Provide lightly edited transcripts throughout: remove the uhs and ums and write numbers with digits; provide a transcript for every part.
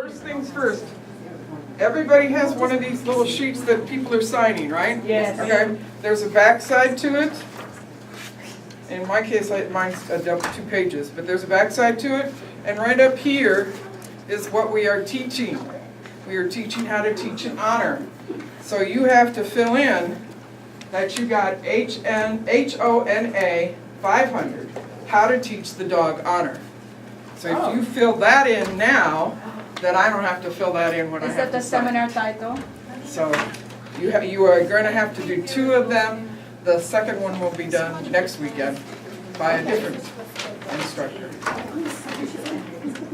First things first, everybody has one of these little sheets that people are signing, right? Yes. Okay, there's a back side to it. In my case, mine's 2 pages, but there's a back side to it. And right up here is what we are teaching. We are teaching how to teach an honor. So you have to fill in that you got HONA 500, how to teach the dog honor. So if you fill that in now, then I don't have to fill that in when I Is have that to the sign. seminar title? So you are going to have to do 2 of them. The second one will be done next weekend by a different instructor.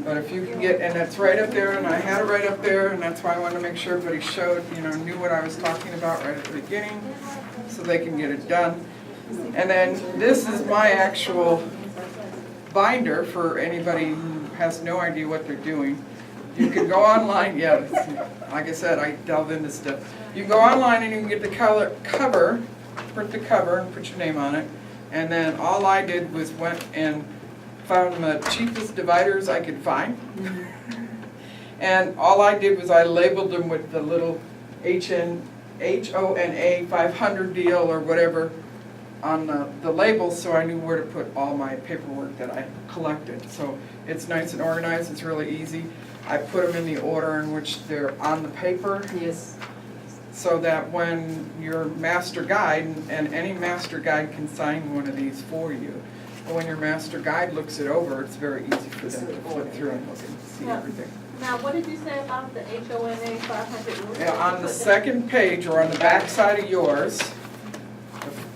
But if you can get, and that's right up there, and I had it right up there, and that's why I wanted to make sure everybody knew what I was talking about right at the beginning, so they can get it done. And then this is my actual binder for anybody who has no idea what they're doing. You can go online, like I said, I delve into stuff. You can go online and you can get the cover, print the cover and put your name on it. And then all I did was went and found the cheapest dividers I could find. And all I did was I labeled them with the little HONA 500 deal or whatever on the labels, so I knew where to put all my paperwork that I collected. So it's nice and organized, it's really easy. I put them in the order in which they're on the paper. Yes. So that when your master guide, and any master guide can sign one of these for you, but when your master guide looks it over, it's very easy for them to flip through and look and see everything. Now, what did you say about the HONA 500? Yeah, on the second page, or on the back side of yours,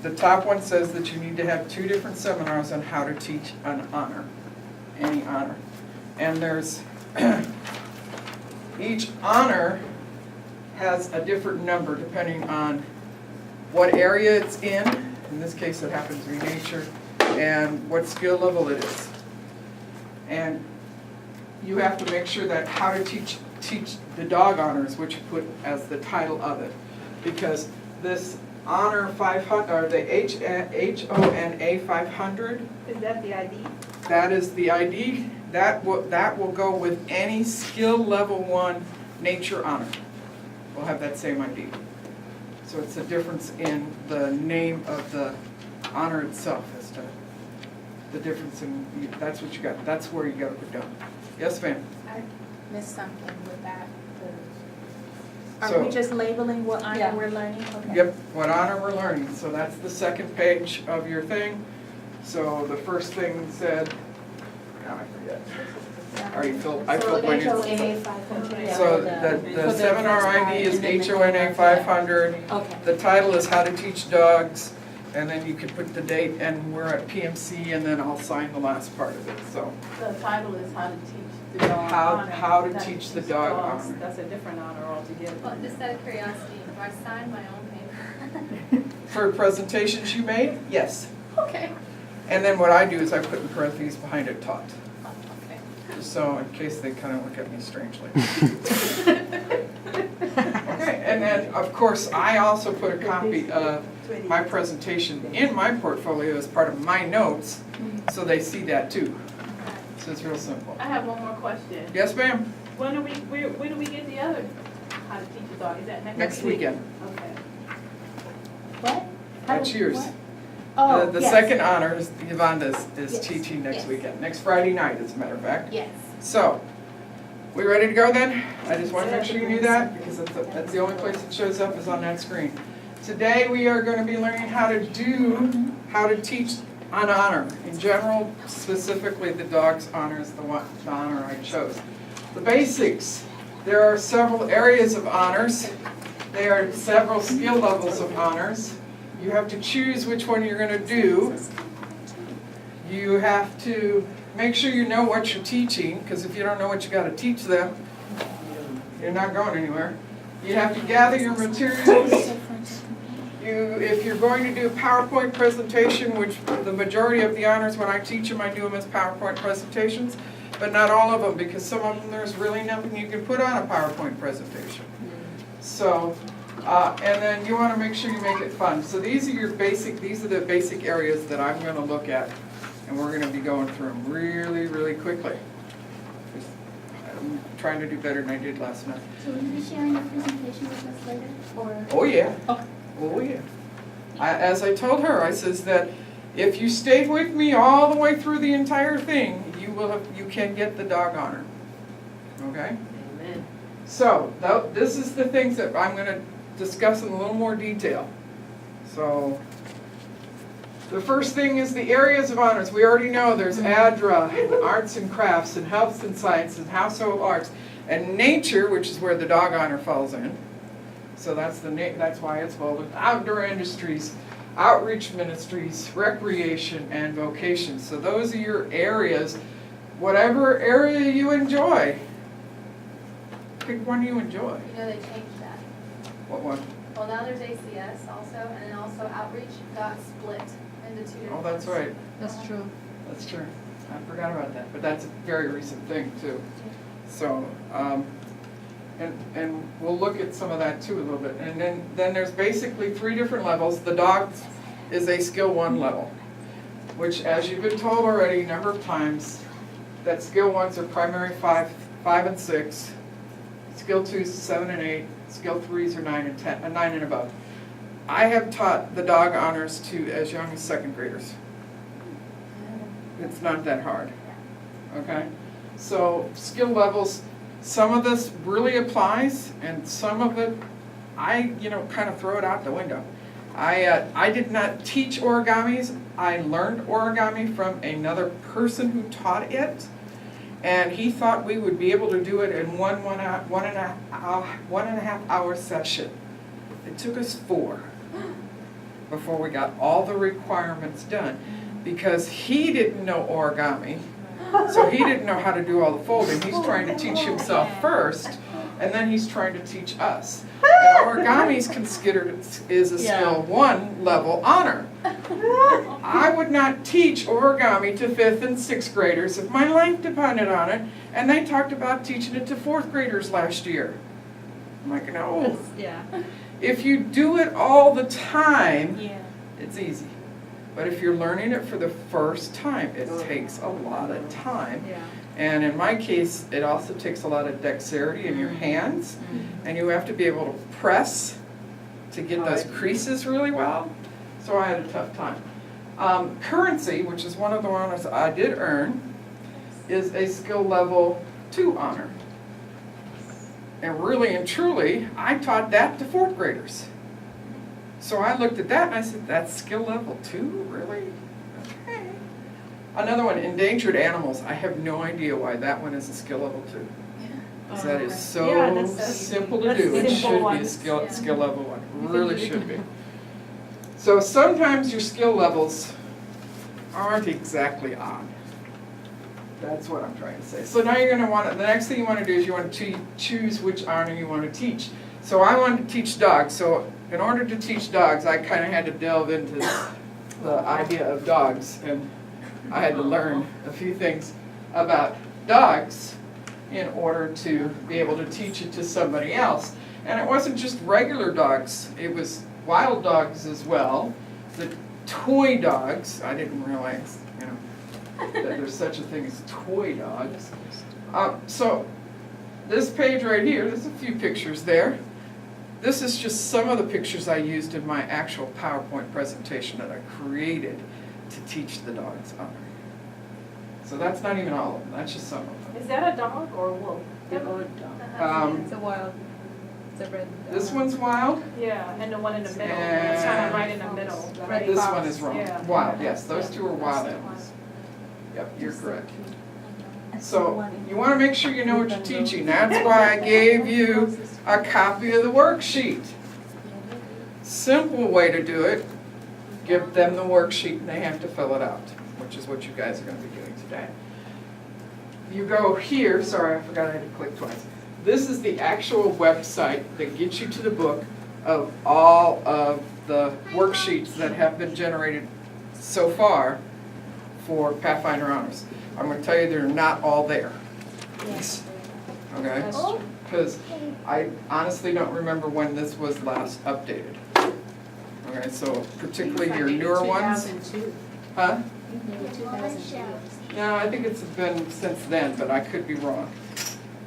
the top one says that you need to have 2 different seminars on how to teach an honor, any honor. And there's, each honor has a different number depending on what area it's in. In this case, it happens to be nature, and what skill level it is. And you have to make sure that how to teach the dog honors, which you put as the title of it, because this honor 500, or the HONA 500. Is that the ID? That is the ID. That will go with any skill level 1 nature honor. We'll have that same ID. So it's a difference in the name of the honor itself as to the difference in, that's what you got, that's where you got to put down. Yes, ma'am? I missed something with that. So- Are we just labeling what honor we're learning? Okay. Yep, what honor we're learning. So that's the second page of your thing. So the first thing said, now I forget. I filled my notes. HONA 500. So the seminar ID is HONA 500. Okay. The title is How to Teach Dogs, and then you could put the date, and we're at PMC, and then I'll sign the last part of it. So The title is How to Teach the Dog Honor. how to teach the dog dogs. honor. That's a different honor altogether. Well, just out of curiosity, do I sign my own paper? For presentations you made, yes. Okay. And then what I do is I put in parentheses behind it, taught. Oh, okay. Just so in case they kind of look at me strangely. Okay, and then of course I also put a copy of my presentation in my portfolio as part of my notes, so they see that too. So it's real simple. I have one more question. Yes, ma'am? When do we get the other How to Teach a Dog? Is that Next weekend. Okay. What? That's yours. What? Oh, The yes. second honor is Yvonne is Yes. teaching next Yes. weekend, next Friday night, as a matter of fact. Yes. So, we ready to go then? I just want to make sure you knew that, because that's the only place it shows up is on that screen. Today we are going to be learning how to teach an honor. In general, specifically the dog's honor is the honor I chose. The basics. There are several areas of honors. There are several skill levels of honors. You have to choose which one you're going to do. You have to make sure you know what you're teaching, because if you don't know what you got to teach them, you're not going anywhere. You have to gather your materials. If you're going to do a PowerPoint presentation, which the majority of the honors when I teach them, I do them as PowerPoint presentations, but not all of them, because some of them there's really nothing you can put on a PowerPoint presentation. So, and then you want to make sure you make it fun. So these are the basic areas that I'm going to look at, and we're going to be going through them really, really quickly. I'm trying to do better than I did last night. So will you be sharing your presentation with us later, or? Oh, yeah. Okay. Oh, yeah. As I told her, I says that if you stayed with me all the way through the entire thing, you can get the dog honor. Okay? Amen. So, this is the things that I'm gonna discuss in a little more detail. So, the first thing is the areas of honors. We already know there's ADRA, and arts and crafts, and health and science, and household arts, and nature, which is where the dog honor falls in. So that's why it's called outdoor industries, outreach ministries, recreation, and vocation. So those are your areas, whatever area you enjoy. Pick one you enjoy. You know, they changed that. What one? Well, now there's ACS also, and then also outreach got split into two different Oh, that's ones. right. That's true. That's true. I forgot about that, but that's a very recent thing too. So, and we'll look at some of that too a little bit. And then there's basically 3 different levels. The dog is a skill 1 level, which, as you've been told already a number of times, that skill 1s are primary 5 and 6, skill 2s 7 and 8, skill 3s are 9 and 10, 9 and above. I have taught the dog honors to as young as 2nd graders. It's not that hard, okay? So skill levels, some of this really applies, and some of it, I kind of throw it out the window. I did not teach origamis. I learned origami from another person who taught it, and he thought we would be able to do it in one and a half hour session. It took us 4 before we got all the requirements done, because he didn't know origami, so he didn't know how to do all the folding. He's trying to teach himself first, and then he's trying to teach us. And origami is considered is a skill 1 level honor. I would not teach origami to 5th and 6th graders if my life depended on it, and they talked about teaching it to 4th graders last year. I'm like, no. Yeah. If you do it all the time, Yeah. it's easy. But if you're learning it for the first time, it takes a lot of time. Yeah. And in my case, it also takes a lot of dexterity in your hands, and you have to be able to press to get those creases really well. So I had a tough time. Currency, which is one of the honors I did earn, is a skill level 2 honor. And really and truly, I taught that to 4th graders. So I looked at that and I said, that's skill level 2, really? Okay. Another one, endangered animals. I have no idea why that one is a skill level 2. Because that is so simple to do. It should be a skill level 1. Really should be. So sometimes your skill levels aren't exactly on. That's what I'm trying to say. So now you're going to want to, the next thing you want to do is you want to choose which honor you want to teach. So I wanted to teach dogs. So in order to teach dogs, I kind of had to delve into the idea of dogs. And I had to learn a few things about dogs in order to be able to teach it to somebody else. And it wasn't just regular dogs. It was wild dogs as well. The toy dogs, I didn't realize, that there's such a thing as toy dogs. So this page right here, there's a few pictures there. This is just some of the pictures I used in my actual PowerPoint presentation that I created to teach the dogs honor. So that's not even all of them, that's just some of them. Is that a dog or a wolf? It's a wild. It's a red. This one's wild. Yeah, and the one in the middle, it's kind of right in the middle, right? This one is wrong. Yeah. Wild, yes, those 2 are wild animals. Yep, you're correct. So you want to make sure you know what you're teaching. That's why I gave you a copy of the worksheet. Simple way to do it, give them the worksheet and they have to fill it out, which is what you guys are going to be doing today. You go here, sorry I forgot I had to click twice. This is the actual website that gets you to the book of all of the worksheets that have been generated so far for Pathfinder Honors. I'm going to tell you they're not all there. Yes. Okay? That's true. Because I honestly don't remember when this was last updated. Okay, so particularly your newer ones. 2002. Huh? Maybe 2002. No, I think it's been since then, but I could be wrong.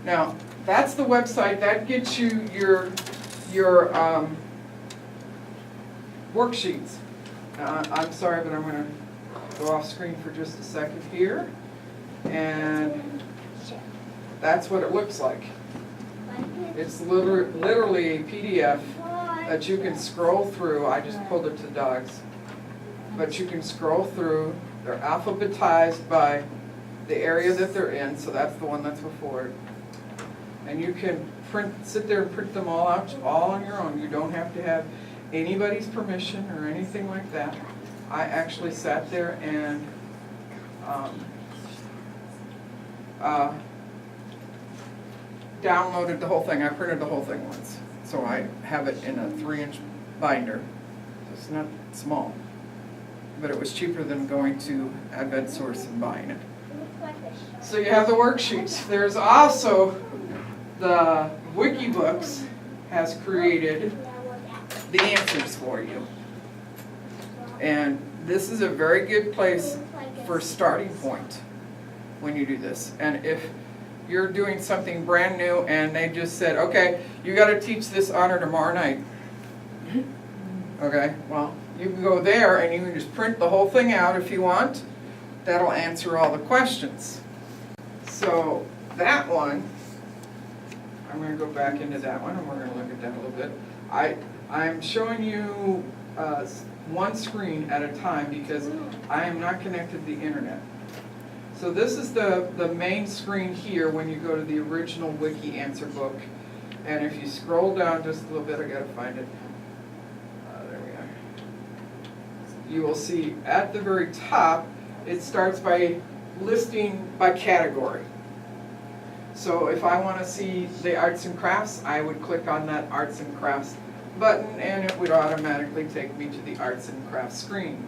Now, that's the website, that gets you your worksheets. I'm sorry, but I'm gonna go off screen for just a second here. And that's what it looks like. It's literally a PDF that you can scroll through. I just pulled it to dogs. But you can scroll through. They're alphabetized by the area that they're in, so that's the one that's before it. And you can sit there and print them all out, all on your own. You don't have to have anybody's permission or anything like that. I actually sat there and downloaded the whole thing. I printed the whole thing once. So I have it in a 3-inch binder. It's not small. But it was cheaper than going to Advent Source and buying it. So you have the worksheets. There's also the Wikibooks has created the answers for you. And this is a very good place for starting point when you do this. And if you're doing something brand new and they just said, okay, you got to teach this honor tomorrow night. Okay, well, you can go there and you can just print the whole thing out if you want. That'll answer all the questions. So that one, I'm going to go back into that one and we're going to look at that a little bit. I'm showing you one screen at a time because I am not connected to the internet. So this is the main screen here when you go to the original Wiki answer book. And if you scroll down just a little bit, I got to find it. There we are. You will see at the very top, it starts by listing by category. So if I want to see the arts and crafts, I would click on that arts and crafts button and it would automatically take me to the arts and crafts screen.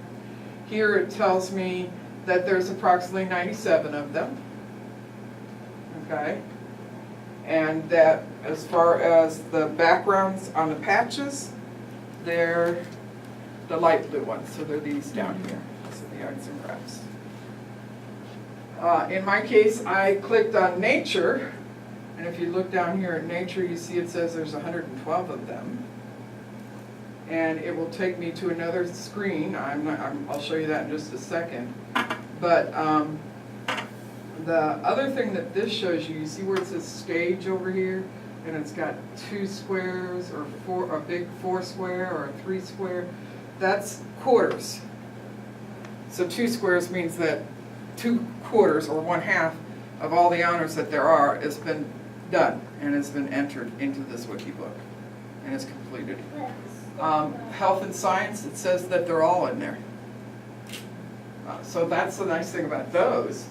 Here it tells me that there's approximately 97 of them, okay? And that as far as the backgrounds on the patches, they're the light blue ones, so they're these down here, so the arts and crafts. In my case, I clicked on nature, and if you look down here at nature, you see it says there's 112 of them. And it will take me to another screen. I'll show you that in just a second. But the other thing that this shows you, you see where it says stage over here? And it's got 2 squares, or a big 4 square, or a 3 square. That's quarters. So 2 squares means that 2 quarters, or 1/2, of all the honors that there are has been done and has been entered into this wiki book and is completed. Health and science, it says that they're all in there. So that's the nice thing about those.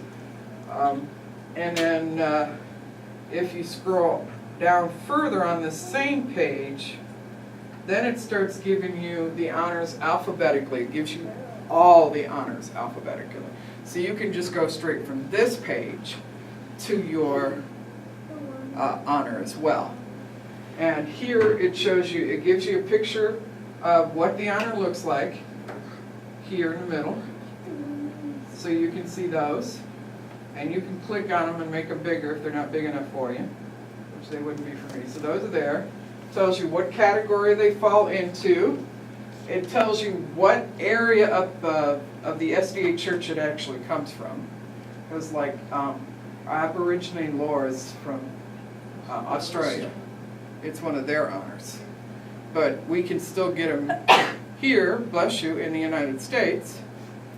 And then if you scroll down further on the same page, then it starts giving you the honors alphabetically. It gives you all the honors alphabetically. So you can just go straight from this page to your honor as well. And here it shows you, it gives you a picture of what the honor looks like here in the middle. So you can see those. And you can click on them and make them bigger if they're not big enough for you, which they wouldn't be for me. So those are there. It tells you what category they fall into. It tells you what area of the SDA church it actually comes from. Because like Aborigine lore is from Australia. It's one of their honors. But we can still get them here, bless you, in the United States,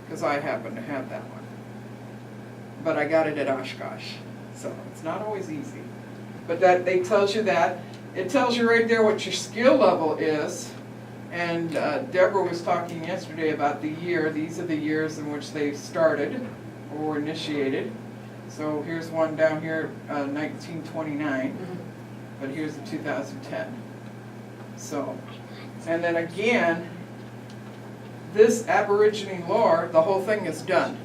because I happen to have that one. But I got it at Oshkosh, so it's not always easy. But that they tells you that. It tells you right there what your skill level is. And Deborah was talking yesterday about the year. These are the years in which they started or were initiated. So here's one down here, 1929. But here's the 2010. So, and then again, this Aborigine lore, the whole thing is done.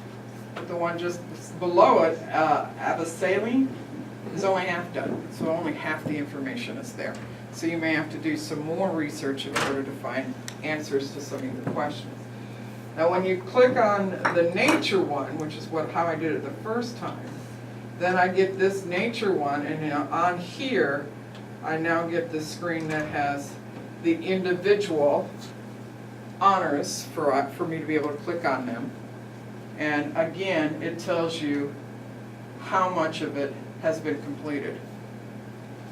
But the one just below it, Abassaline, is only half done. So only half the information is there. So you may have to do some more research in order to find answers to some of the questions. Now when you click on the nature one, which is how I did it the first time, then I get this nature one, and now on here, I now get this screen that has the individual honors for me to be able to click on them. And again, it tells you how much of it has been completed.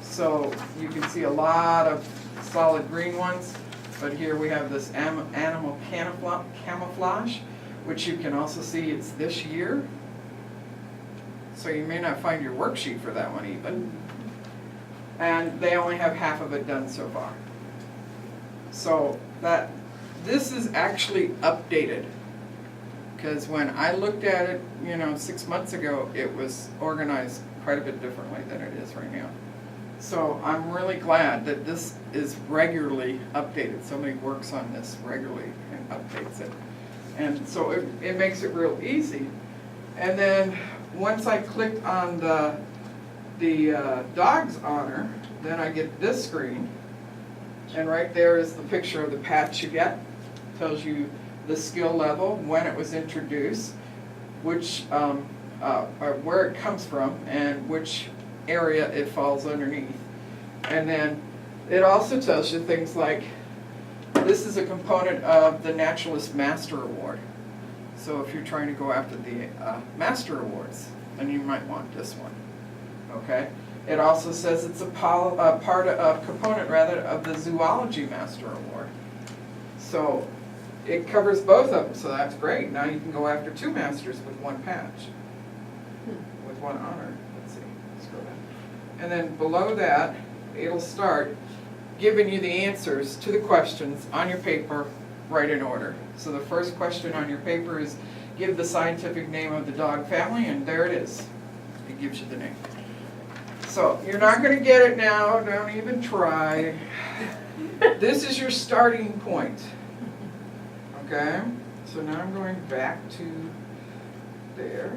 So you can see a lot of solid green ones, but here we have this animal camouflage, which you can also see it's this year. So you may not find your worksheet for that one even. And they only have half of it done so far. So this is actually updated. Because when I looked at it, 6 months ago, it was organized quite a bit differently than it is right now. So I'm really glad that this is regularly updated. Somebody works on this regularly and updates it. And so it makes it real easy. And then once I click on the dog's honor, then I get this screen. And right there is the picture of the patch you get. Tells you the skill level, when it was introduced, which where it comes from, and which area it falls underneath. And then it also tells you things like, this is a component of the Naturalist Master Award. So if you're trying to go after the Master Awards, then you might want this one, okay? It also says it's a component of the Zoology Master Award. So it covers both of them, so that's great. Now you can go after 2 masters with 1 patch, with 1 honor. Let's see, scroll down. And then below that, it'll start giving you the answers to the questions on your paper right in order. So the first question on your paper is, give the scientific name of the dog family, and there it is. It gives you the name. So you're not going to get it now, don't even try. This is your starting point. Okay, so now I'm going back to there.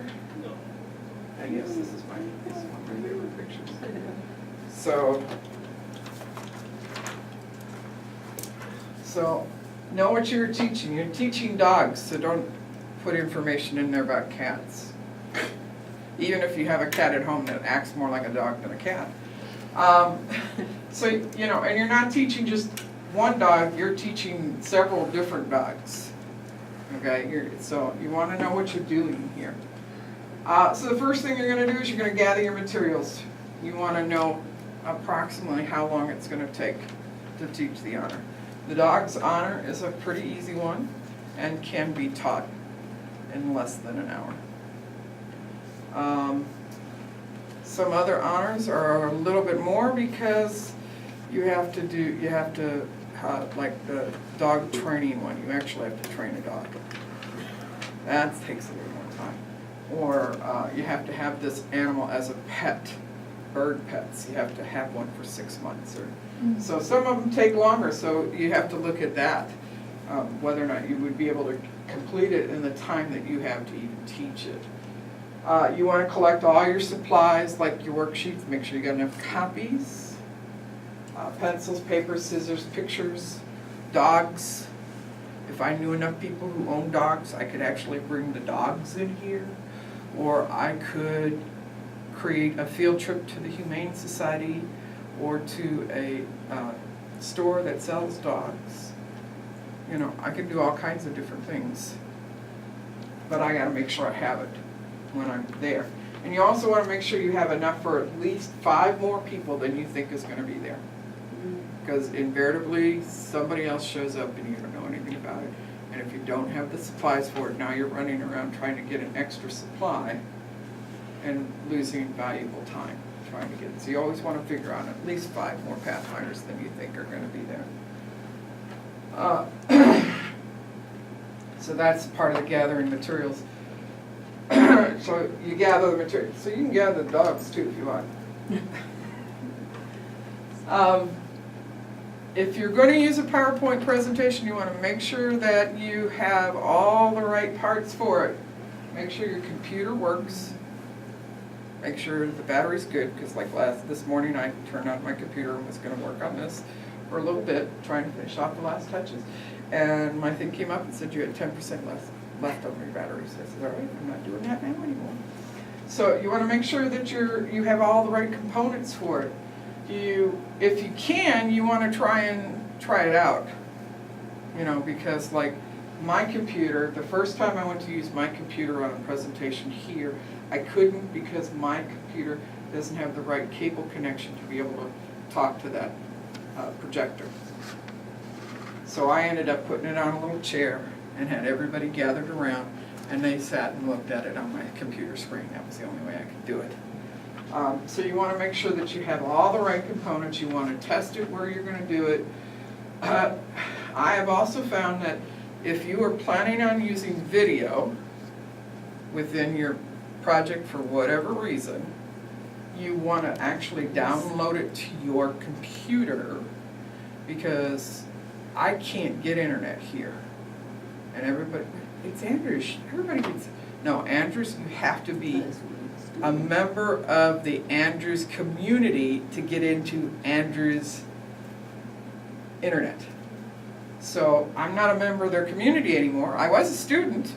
I guess this is one of my favorite pictures. So know what you're teaching. You're teaching dogs, so don't put information in there about cats. Even if you have a cat at home that acts more like a dog than a cat. So, and you're not teaching just one dog, you're teaching several different dogs. Okay, so you want to know what you're doing here. So the first thing you're going to do is you're going to gather your materials. You want to know approximately how long it's going to take to teach the honor. The dog's honor is a pretty easy one and can be taught in less than an hour. Some other honors are a little bit more because you have to like the dog training one, you actually have to train a dog. That takes a little more time. Or you have to have this animal as a pet, bird pets. You have to have one for 6 months. So some of them take longer, so you have to look at that, whether or not you would be able to complete it in the time that you have to even teach it. You want to collect all your supplies, like your worksheets, make sure you got enough copies, pencils, paper, scissors, pictures, dogs. If I knew enough people who own dogs, I could actually bring the dogs in here, or I could create a field trip to the Humane Society or to a store that sells dogs. I could do all kinds of different things, but I got to make sure I have it when I'm there. And you also want to make sure you have enough for at least 5 more people than you think is going to be there. Because invariably, somebody else shows up and you don't know anything about it. And if you don't have the supplies for it, now you're running around trying to get an extra supply and losing valuable time trying to get it. So you always want to figure out at least 5 more Pathfinders than you think are going to be there. So that's part of the gathering materials. So you gather the materials. So you can gather the dogs too if you want. If you're going to use a PowerPoint presentation, you want to make sure that you have all the right parts for it. Make sure your computer works. Make sure the battery's good, because like this morning I turned on my computer and was going to work on this for a little bit, trying to finish off the last touches. And my thing came up and said you had 10% left on your batteries. I said, all right, I'm not doing that now anymore. So you want to make sure that you have all the right components for it. If you can, you want to try it out. Because like my computer, the first time I went to use my computer on a presentation here, I couldn't because my computer doesn't have the right cable connection to be able to talk to that projector. So I ended up putting it on a little chair and had everybody gathered around, and they sat and looked at it on my computer screen. That was the only way I could do it. So you want to make sure that you have all the right components. You want to test it where you're going to do it. I have also found that if you are planning on using video within your project for whatever reason, you want to actually download it to your computer, because I can't get internet here. And everybody, it's Andrews, everybody gets, no, Andrews, you have to be a member of the Andrews community to get into Andrews internet. So I'm not a member of their community anymore. I was a student,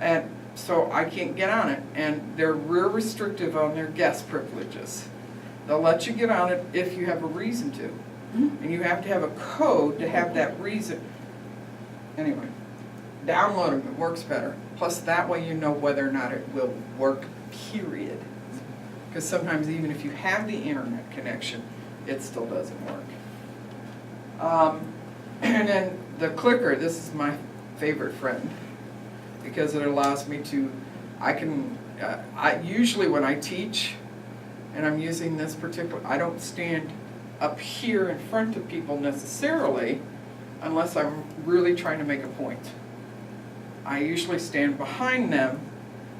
and so I can't get on it. And they're real restrictive on their guest privileges. They'll let you get on it if you have a reason to. And you have to have a code to have that reason. Anyway, download them, it works better. Plus that way you know whether or not it will work, period. Because sometimes even if you have the internet connection, it still doesn't work. And then the clicker, this is my favorite friend, because it allows me to, I usually when I teach and I'm using this particular, I don't stand up here in front of people necessarily unless I'm really trying to make a point. I usually stand behind them,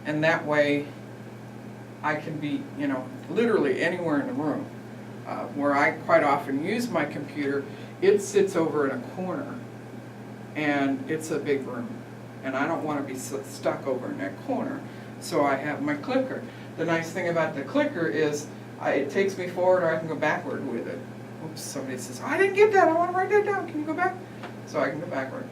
and that way I can be, literally anywhere in the room. Where I quite often use my computer, it sits over in a corner, and it's a big room, and I don't want to be stuck over in that corner, so I have my clicker. The nice thing about the clicker is it takes me forward, or I can go backward with it. Oops, somebody says, I didn't get that, I want to write that down, can you go back? So I can go backward.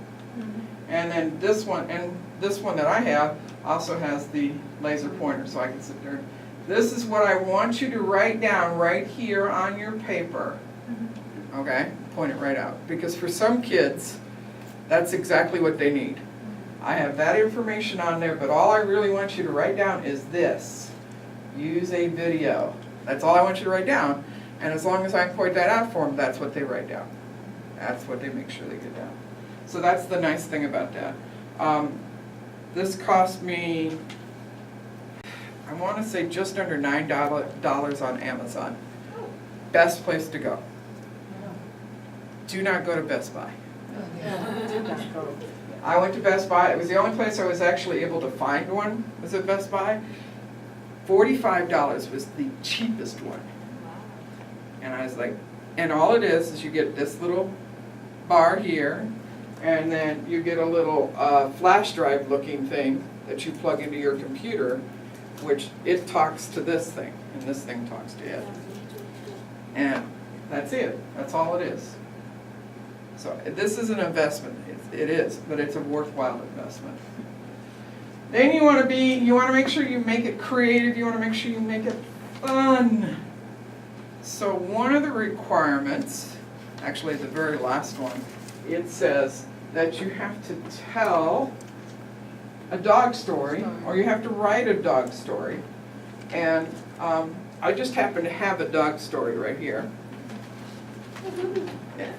And then this one that I have also has the laser pointer, so I can sit there. This is what I want you to write down right here on your paper. Okay, point it right out. Because for some kids, that's exactly what they need. I have that information on there, but all I really want you to write down is this. Use a video. That's all I want you to write down. And as long as I point that out for them, that's what they write down. That's what they make sure they get down. So that's the nice thing about that. This cost me, I want to say just under $9 on Amazon. Best place to go. Do not go to Best Buy. I went to Best Buy. It was the only place I was actually able to find one, was at Best Buy. $45 was the cheapest one. And I was like, and all it is you get this little bar here, and then you get a little flash drive looking thing that you plug into your computer, which it talks to this thing, and this thing talks to it. And that's it. That's all it is. So this is an investment. It is, but it's a worthwhile investment. Then you want to make sure you make it creative. You want to make sure you make it fun. So one of the requirements, actually the very last one, it says that you have to tell a dog story, or you have to write a dog story. And I just happen to have a dog story right here.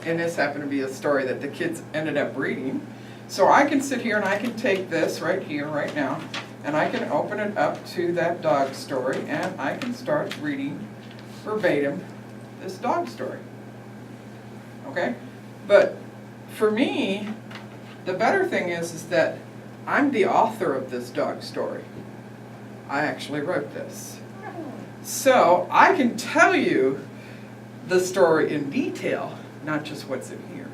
And this happened to be a story that the kids ended up reading. So I can sit here and I can take this right here, right now, and I can open it up to that dog story, and I can start reading verbatim this dog story. Okay? But for me, the better thing is that I'm the author of this dog story. I actually wrote this. So I can tell you the story in detail, not just what's in here.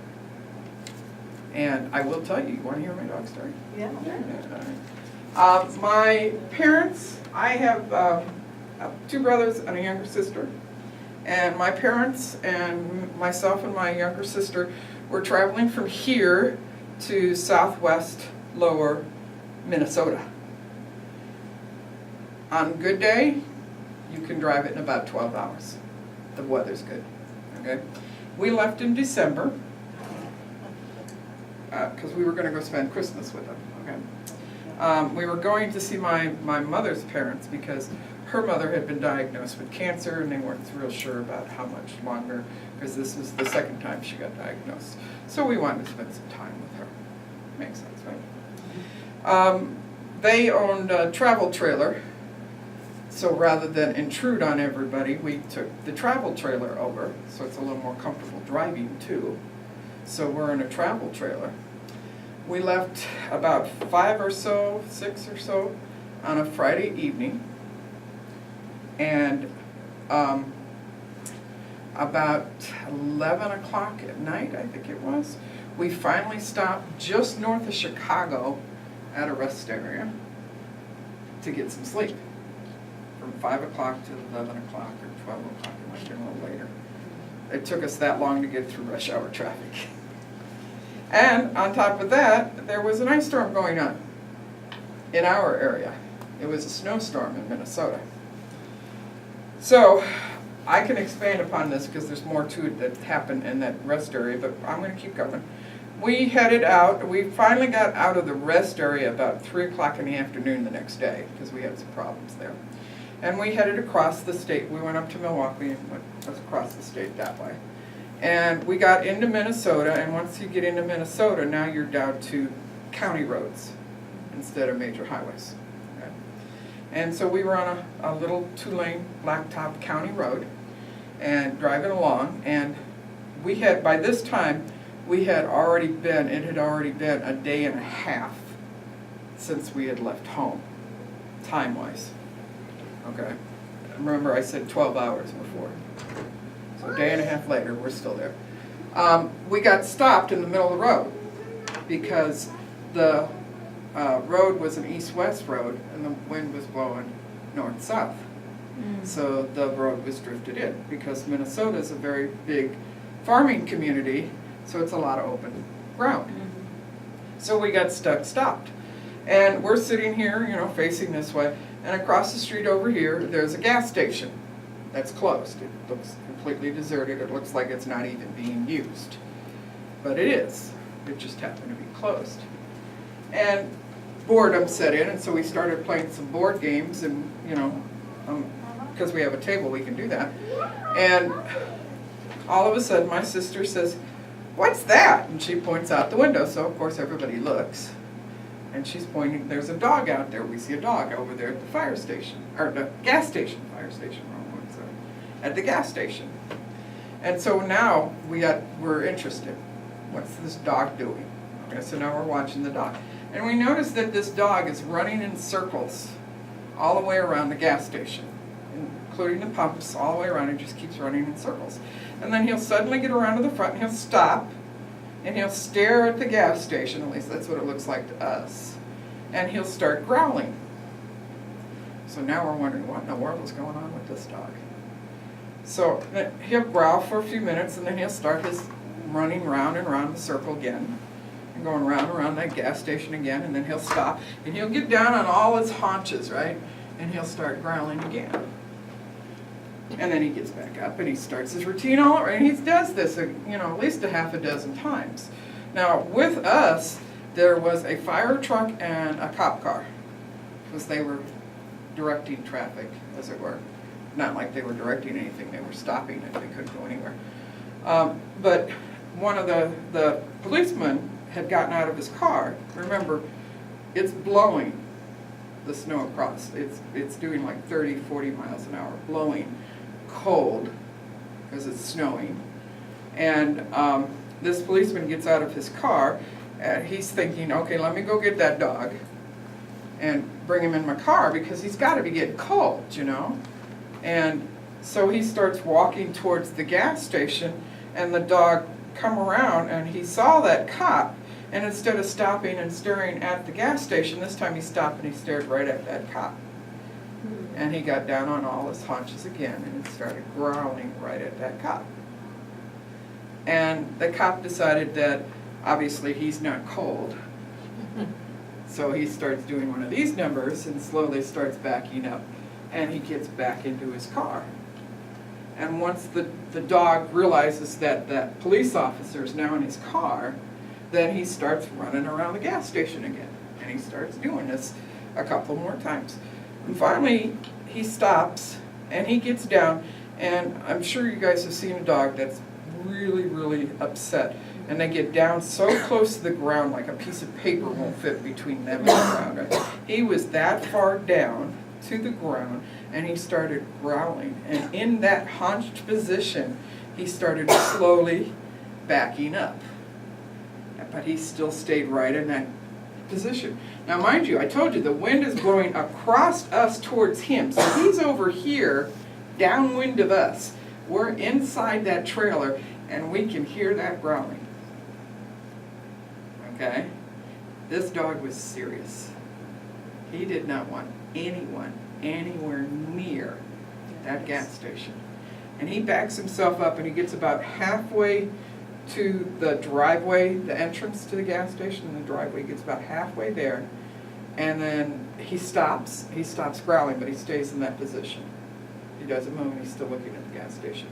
And I will tell you want to hear my dog story? Yeah. My parents, I have 2 brothers and a younger sister. And my parents and myself and my younger sister were traveling from here to southwest lower Minnesota. On a good day, you can drive it in about 12 hours. The weather's good, okay? We left in December because we were going to go spend Christmas with them, okay? We were going to see my mother's parents because her mother had been diagnosed with cancer and they weren't real sure about how much longer, because this was the second time she got diagnosed. So we wanted to spend some time with her. Makes sense, right? They owned a travel trailer, so rather than intrude on everybody, we took the travel trailer over, so it's a little more comfortable driving too. So we're in a travel trailer. We left about 5 or so, 6 or so, on a Friday evening. And about 11 o'clock at night, I think it was, we finally stopped just north of Chicago at a rest area to get some sleep. From 5 o'clock to 11 o'clock or 12 o'clock, it might have been a little later. It took us that long to get through rush hour traffic. And on top of that, there was an ice storm going on in our area. It was a snowstorm in Minnesota. So I can expand upon this because there's more to it that happened in that rest area, but I'm going to keep going. We headed out. We finally got out of the rest area about 3 o'clock in the afternoon the next day because we had some problems there. And we headed across the state. We went up to Milwaukee and went across the state that way. And we got into Minnesota, and once you get into Minnesota, now you're down to county roads instead of major highways. Okay? And so we were on a little 2-lane blacktop county road and driving along, and we had, by this time, it had already been a day and a half since we had left home, time-wise. Okay? Remember I said 12 hours before. So a day and a half later, we're still there. We got stopped in the middle of the road because the road was an east-west road and the wind was blowing north-south. So the road was drifted in because Minnesota is a very big farming community, so it's a lot of open ground. So we got stopped. And we're sitting here, you know, facing this way, and across the street over here, there's a gas station that's closed. It looks completely deserted. It looks like it's not even being used. But it is. It just happened to be closed. And boredom set in, and so we started playing some board games, and, you know, because we have a table, we can do that. And all of a sudden, my sister says, "What's that?" And she points out the window, so of course everybody looks. And she's pointing, there's a dog out there. We see a dog over there at the fire station, or the gas station, fire station, wrong one, sorry, at the gas station. And so now we're interested. What's this dog doing? Okay, so now we're watching the dog. And we notice that this dog is running in circles all the way around the gas station, including the pumps, all the way around. It just keeps running in circles. And then he'll suddenly get around to the front and he'll stop and he'll stare at the gas station, at least that's what it looks like to us, and he'll start growling. So now we're wondering what in the world is going on with this dog. So he'll growl for a few minutes and then he'll start his running round and round the circle again, and going round and around that gas station again, and then he'll stop and he'll get down on all his haunches, right? And he'll start growling again. And then he gets back up and he starts his routine all over, and he does this, you know, at least a half a dozen times. Now, with us, there was a fire truck and a cop car, because they were directing traffic, as it were. Not like they were directing anything, they were stopping it, they couldn't go anywhere. But one of the policemen had gotten out of his car. Remember, it's blowing the snow across. It's doing like 30, 40 miles an hour, blowing cold because it's snowing. And this policeman gets out of his car and he's thinking, okay, let me go get that dog and bring him in my car because he's got to be getting cold, you know. And so he starts walking towards the gas station, and the dog come around and he saw that cop, and instead of stopping and staring at the gas station, this time he stopped and he stared right at that cop. And he got down on all his haunches again and he started growling right at that cop. And the cop decided that obviously he's not cold, So he starts doing one of these numbers and slowly starts backing up, and he gets back into his car. And once the dog realizes that that police officer is now in his car, then he starts running around the gas station again. And he starts doing this a couple more times. And finally, he stops and he gets down, and I'm sure you guys have seen a dog that's really, really upset. And they get down so close to the ground, like a piece of paper won't fit between them and the ground. Right? He was that far down to the ground, and he started growling. And in that hunched position, he started slowly backing up. But he still stayed right in that position. Now mind you, I told you the wind is blowing across us towards him. So he's over here, downwind of us. We're inside that trailer, and we can hear that growling. Okay? This dog was serious. He did not want anyone anywhere near that gas station. And he backs himself up, and he gets about halfway to the driveway, the entrance to the gas station, and the driveway gets about halfway there, and then he stops growling, but he stays in that position. He doesn't move, and he's still looking at the gas station.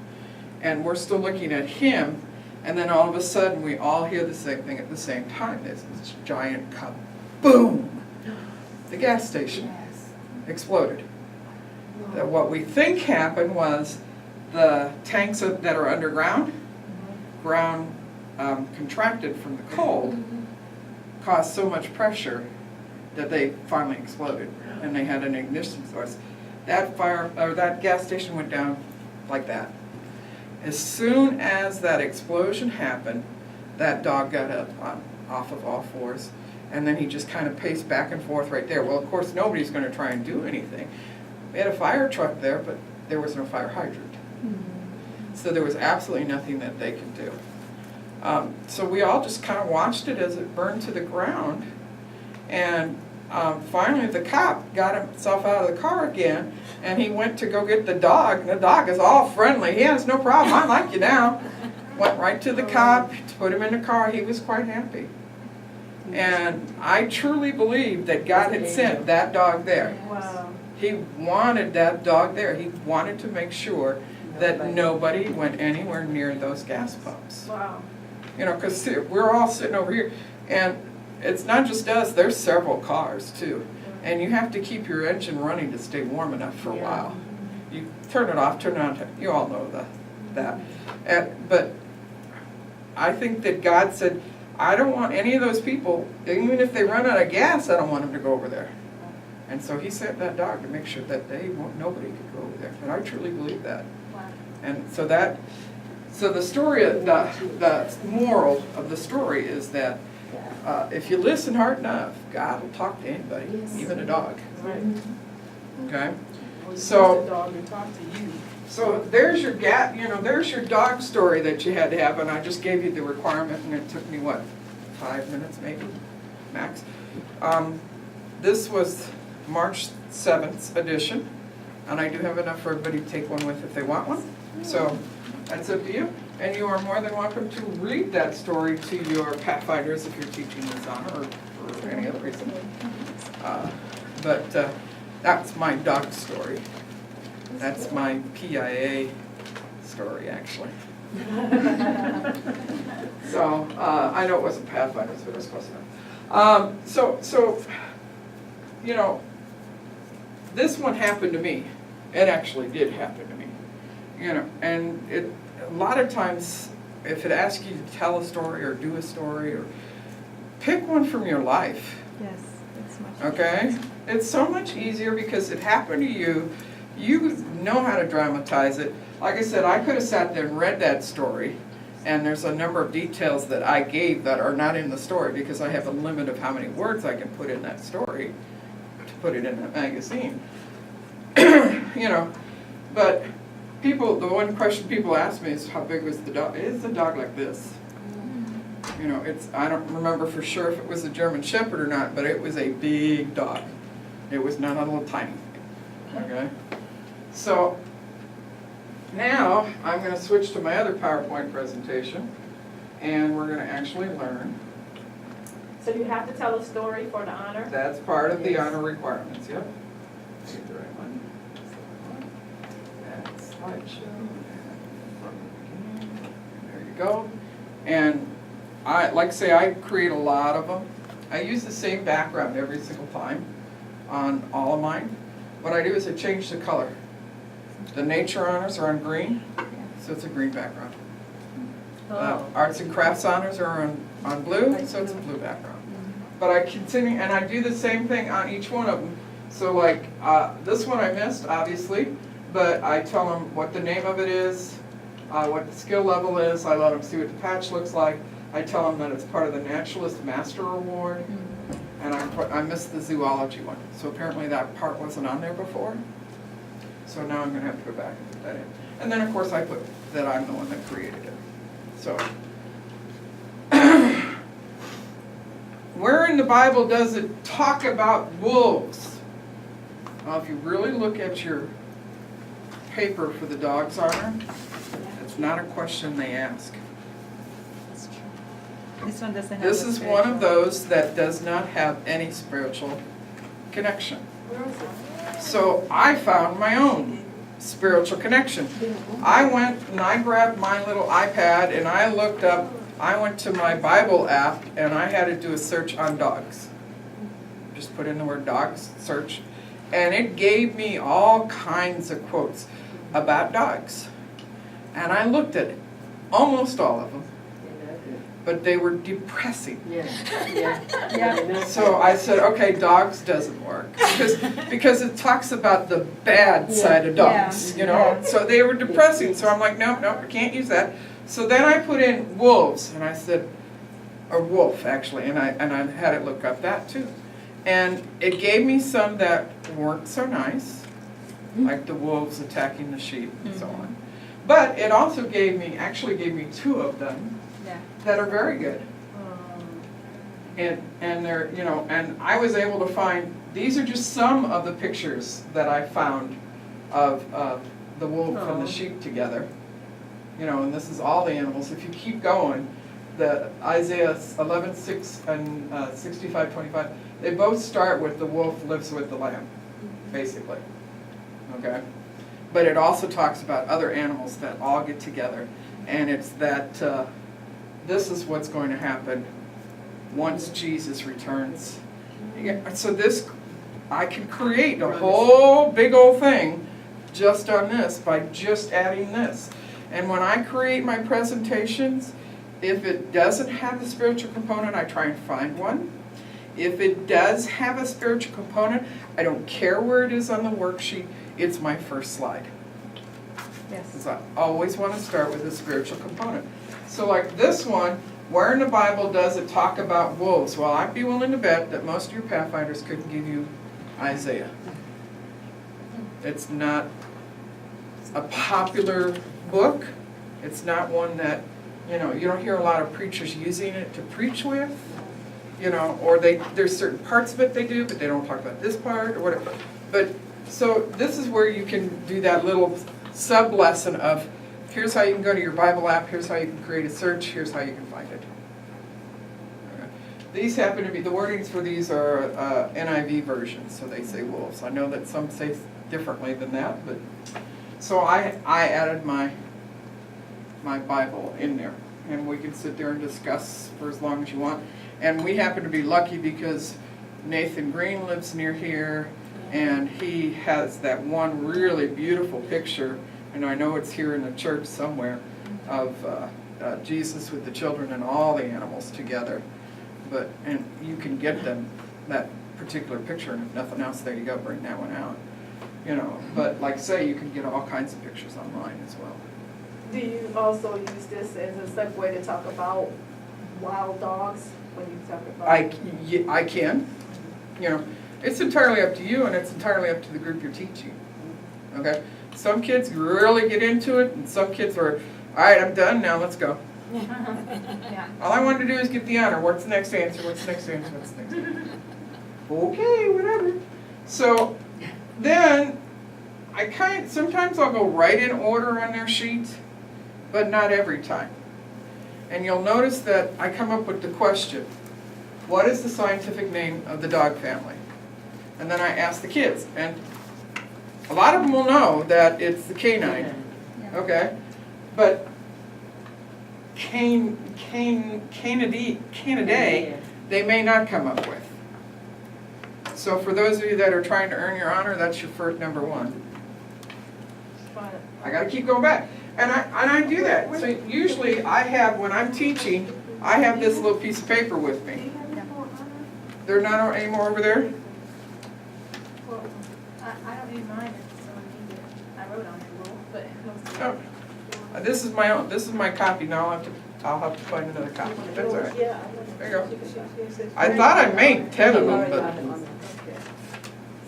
And we're still looking at him, and then all of a sudden we all hear the same thing at the same time. There's this giant kaboom! The gas station exploded. What we think happened was the tanks that are underground, ground contracted from the cold, caused so much pressure that they finally exploded, and they had an ignition source. That fire, or that gas station went down like that. As soon as that explosion happened, that dog got up off of all fours, and then he just kind of paced back and forth right there. Well, of course, nobody's going to try and do anything. We had a fire truck there, but there was no fire hydrant. So there was absolutely nothing that they could do. So we all just kind of watched it as it burned to the ground. And finally the cop got himself out of the car again, and he went to go get the dog. And the dog is all friendly. He has no problem. I like you now. Went right to the cop, put him in the car. He was quite happy. And I truly believe that God had sent that dog there. Wow. He wanted that dog there. He wanted to make sure that nobody went anywhere near those gas pumps. Wow. You know, because we're all sitting over here, and it's not just us, there's several cars too. And you have to keep your engine running to stay warm enough for a while. You turn it off, turn it on, you all know that. But I think that God said, I don't want any of those people, even if they run out of gas, I don't want them to go over there. And so he sent that dog to make sure that nobody could go over there. And I truly believe that. Wow. And so the story, the moral of the story is that if you listen hard enough, God will talk to anybody, even a dog. Right. Okay? Well, So- the dog and talk to you. So there's your there's your dog story that you had to have, and I just gave you the requirement, and it took me, what, 5 minutes maybe, max? This was March 7th edition, and I do have enough for everybody to take one with if they want one. So that's up to you, and you are more than welcome to read that story to your Pathfinders if you're teaching this on, or for any other reason. But that's my dog story. That's my PIA story, actually. So, I know it wasn't Pathfinders, but it was close enough. So, you know, this one happened to me. It actually did happen to me. You know, and a lot of times, if it asks you to tell a story or do a story, or pick one from your life. Yes, it's much Okay? It's so much easier because it happened to you. You know how to dramatize it. Like I said, I could have sat there and read that story, and there's a number of details that I gave that are not in the story because I have a limit of how many words I can put in that story to put it in that magazine. You know, but the one question people ask me is, how big was the dog? It's a dog like this. You know, I don't remember for sure if it was a German Shepherd or not, but it was a big dog. It was not a little tiny thing. Okay? So now I'm going to switch to my other PowerPoint presentation, and we're going to actually learn So you have to tell a story for the honor? That's part of the honor requirements, yep. Get the right one. Add slideshow, and from the beginning. There you go. And like I say, I create a lot of them. I use the same background every single time on all of mine. What I do is I change the color. The nature honors are on green, so it's a green background. Arts and crafts honors are on blue, so it's a blue background. But I continue, and I do the same thing on each one of them. So like, this one I missed, obviously, but I tell them what the name of it is, what the skill level is, I let them see what the patch looks like. I tell them that it's part of the Naturalist Master Award, and I missed the zoology one. So apparently that part wasn't on there before. So now I'm gonna have to go back and put that in. And then of course I put that I'm the one that created it. So, where in the Bible does it talk about wolves? Well, if you really look at your paper for the dog's honor, it's not a question they ask. That's true. This one doesn't have. This a is one of spiritual- those that does not have any spiritual connection. So I found my own spiritual connection. I went and I grabbed my little iPad and I looked up, I went to my Bible app and I had to do a search on dogs. Just put in the word dogs, search, and it gave me all kinds of quotes about dogs. And I looked at almost all of them, but they were depressing. Yeah. So I said, okay, dogs doesn't work, because it talks about the bad side of dogs, you know? Yeah. So they were depressing, so I'm like, no, I can't use that. So then I put in wolves, and I said, or wolf actually, and I had it look up that too. And it gave me some that weren't so nice, like the wolves attacking the sheep and so on. But it also actually gave me two of them Yeah. that are very good. And they're, you know, and I was able to find, these are just some of the pictures that I found of the wolf and the sheep together. You know, and this is all the animals. If you keep going, the Isaiah 11:6 and 65:25, they both start with the wolf lives with the lamb, basically. Okay? But it also talks about other animals that all get together. And it's that this is what's going to happen once Jesus returns. So this, I can create a whole big old thing just on this by just adding this. And when I create my presentations, if it doesn't have the spiritual component, I try and find one. If it does have a spiritual component, I don't care where it is on the worksheet, it's my first slide. Yes. Because I always want to start with the spiritual component. So like this one, where in the Bible does it talk about wolves? Well, I'd be willing to bet that most of your Pathfinders couldn't give you Isaiah. It's not a popular book. It's not one that, you know, you don't hear a lot of preachers using it to preach with, you know, or there's certain parts of it they do, but they don't talk about this part or whatever. But so this is where you can do that little sub-lesson of here's how you can go to your Bible app, here's how you can create a search, here's how you can find it. Okay. These happen to be, the wordings for these are NIV versions, so they say wolves. I know that some say differently than that, but so I added my Bible in there, and we can sit there and discuss for as long as you want. And we happen to be lucky because Nathan Green lives near here, and he has that one really beautiful picture, and I know it's here in the church somewhere, of Jesus with the children and all the animals together. And you can get them, that particular picture, and if nothing else, there you go, bring that one out. You know, but like say, you can get all kinds of pictures online as well. Do you also use this as a segue to talk about wild dogs when you talk about? I can, you know, it's entirely up to you, and it's entirely up to the group you're teaching. Okay, some kids really get into it, and some kids are, all right, I'm done now, let's go. Yeah. All I wanted to do is get the honor. What's the next answer? What's the next answer? What's the next answer? Okay, whatever. So then sometimes I'll go right in order on their sheet, but not every time. And you'll notice that I come up with the question. what is the scientific name of the dog family? And then I ask the kids, and a lot of them will know that it's the canine, Yeah. okay? But Canidae, they may not come up with. So for those of you that are trying to earn your honor, that's your first number one. I gotta keep going back. And I do that. So usually I have, when I'm teaching, I have this little piece of paper with me. They're not anymore over there? Well, I don't need mine, so I need it. I wrote on it a little, but most of Oh. it. This is my own, this is my copy. Now I'll have to find another copy. That's all right. Yeah. There you go. I thought I made 10 of them, but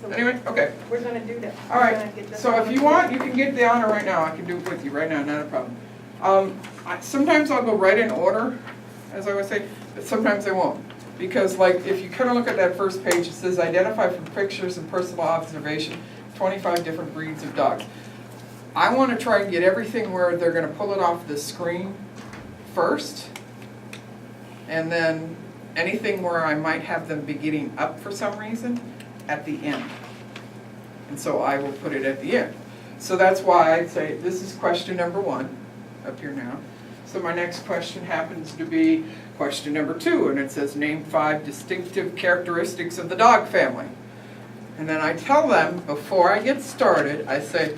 So anyway, okay. we're gonna do that. All We're gonna right, get this so if on. you want, you can get the honor right now. I can do it with you right now, not a problem. Sometimes I'll go right in order, as I would say, but sometimes I won't. Because like, if you kind of look at that first page, it says identify from pictures and personal observation, 25 different breeds of dogs. I want to try and get everything where they're going to pull it off the screen first, and then anything where I might have them be getting up for some reason, at the end. And so I will put it at the end. So that's why I'd say this is question number 1 up here now. So my next question happens to be question number 2, and it says name 5 distinctive characteristics of the dog family. And then I tell them before I get started, I say,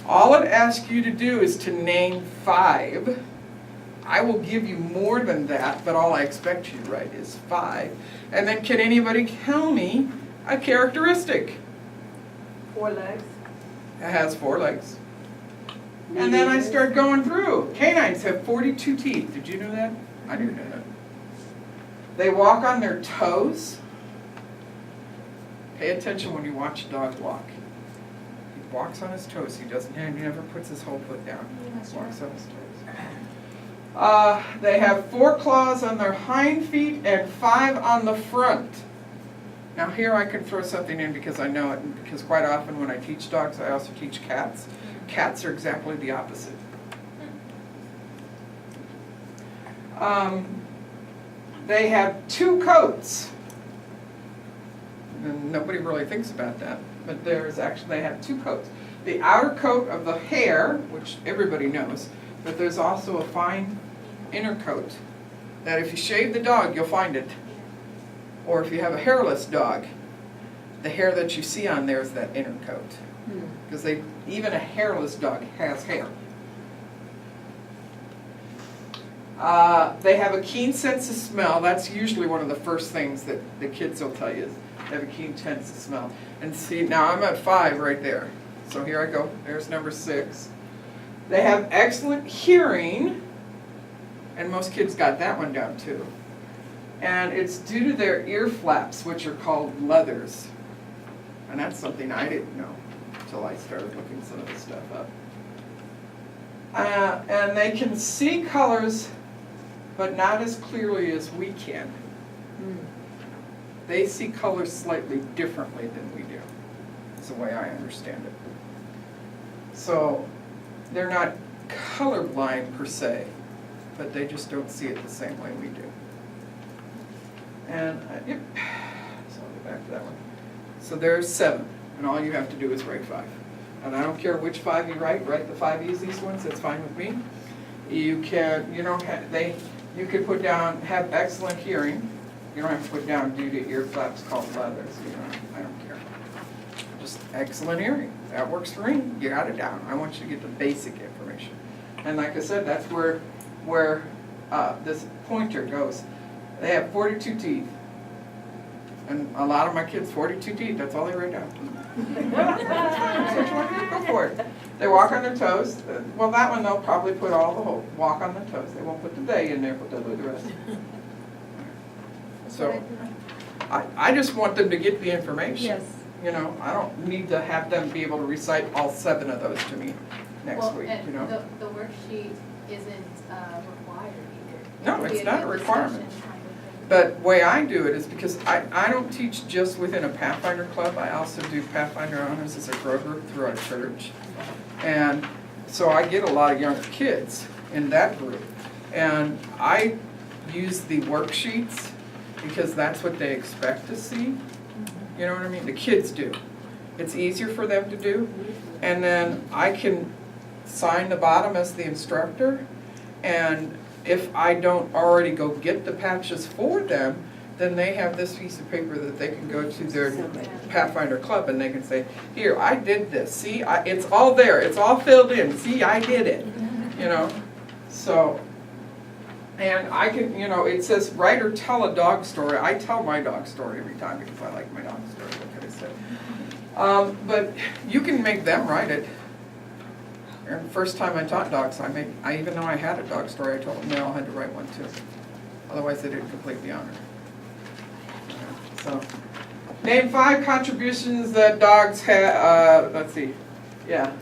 all it asks you to do is to name 5. I will give you more than that, but all I expect you to write is 5. And then can anybody tell me a characteristic? 4 legs. It has 4 legs. And then I start going through. Canines have 42 teeth. Did you know that? I didn't know that. They walk on their toes. Pay attention when you watch a dog walk. He walks on his toes. He never puts his whole foot down. He walks on his toes. They have 4 claws on their hind feet and 5 on the front. Now here I can throw something in because I know it, and because quite often when I teach dogs, I also teach cats. Cats are exactly the opposite. They have 2 coats. And nobody really thinks about that, but they have 2 coats. The outer coat of the hair, which everybody knows, but there's also a fine inner coat that if you shave the dog, you'll find it. Or if you have a hairless dog, the hair that you see on there is that inner coat. Because even a hairless dog has hair. They have a keen sense of smell. That's usually one of the first things that the kids will tell you is they have a keen sense of smell. And see, now I'm at 5 right there. So here I go. There's number 6. They have excellent hearing. And most kids got that one down too. And it's due to their ear flaps, which are called leathers. And that's something I didn't know until I started looking some of this stuff up. And they can see colors, but not as clearly as we can. They see colors slightly differently than we do. That's the way I understand it. So they're not colorblind per se, but they just don't see it the same way we do. And, yep, so I'll go back to that one. So there's 7, and all you have to do is write 5. And I don't care which 5 you write the 5 easiest ones, that's fine with me. You can, you could put down, have excellent hearing. You don't have to put down due to ear flaps called leathers, I don't care. Just excellent hearing, that works for me, you got it down. I want you to get the basic information. And like I said, that's where this pointer goes. They have 42 teeth. And a lot of my kids, 42 teeth, that's all they write down. Go for it. They walk on their toes. Well, that one they'll probably put all the whole, walk on the toes. They won't put the they in there, but they'll do the rest. So, I just want them to get the information. Yes. I don't need to have them be able to recite all 7 of those to me next week, And the worksheet isn't required either. No, It could it's be not a good requirement. discussion kind of thing. But the way I do it is because I don't teach just within a Pathfinder club. I also do Pathfinder Honors as a grow group through our church. And so I get a lot of younger kids in that group. And I use the worksheets because that's what they expect to see. You know what I mean? The kids do. It's easier for them to do. And then I can sign the bottom as the instructor, and if I don't already go get the patches for them, then they have this piece of paper that they can go to their Pathfinder club and they can say, here, I did this, see, it's all there, it's all filled in, see, I did it, you know? So, and I can, you know, it says write or tell a dog story. I tell my dog story every time because I like my dog story, what can I say? But you can make them write it. And the first time I taught dogs, I even though I had a dog story, I told them they all had to write one too. Otherwise they didn't complete the honor. So, name 5 contributions that dogs have, let's see, yeah.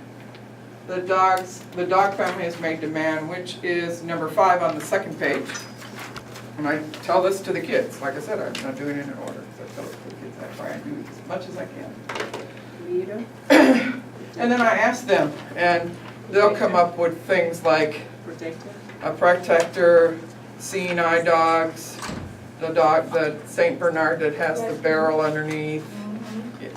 The dog family has made to man, which is number 5 on the second page. And I tell this to the kids. Like I said, I'm not doing it in order. So I tell it to the kids. That's why I do as much as I can. And then I ask them, and they'll come up with things like a protector, seeing eye dogs, the Saint Bernard that has the barrel underneath.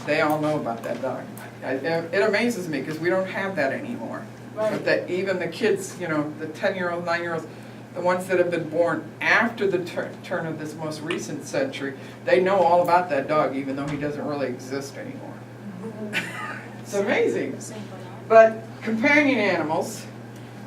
They all know about that dog. It amazes me because we don't have that anymore. But that even the kids, you know, the 10-year-olds, 9-year-olds, the ones that have been born after the turn of this most recent century, they know all about that dog even though he doesn't really exist anymore. It's amazing. But companion animals,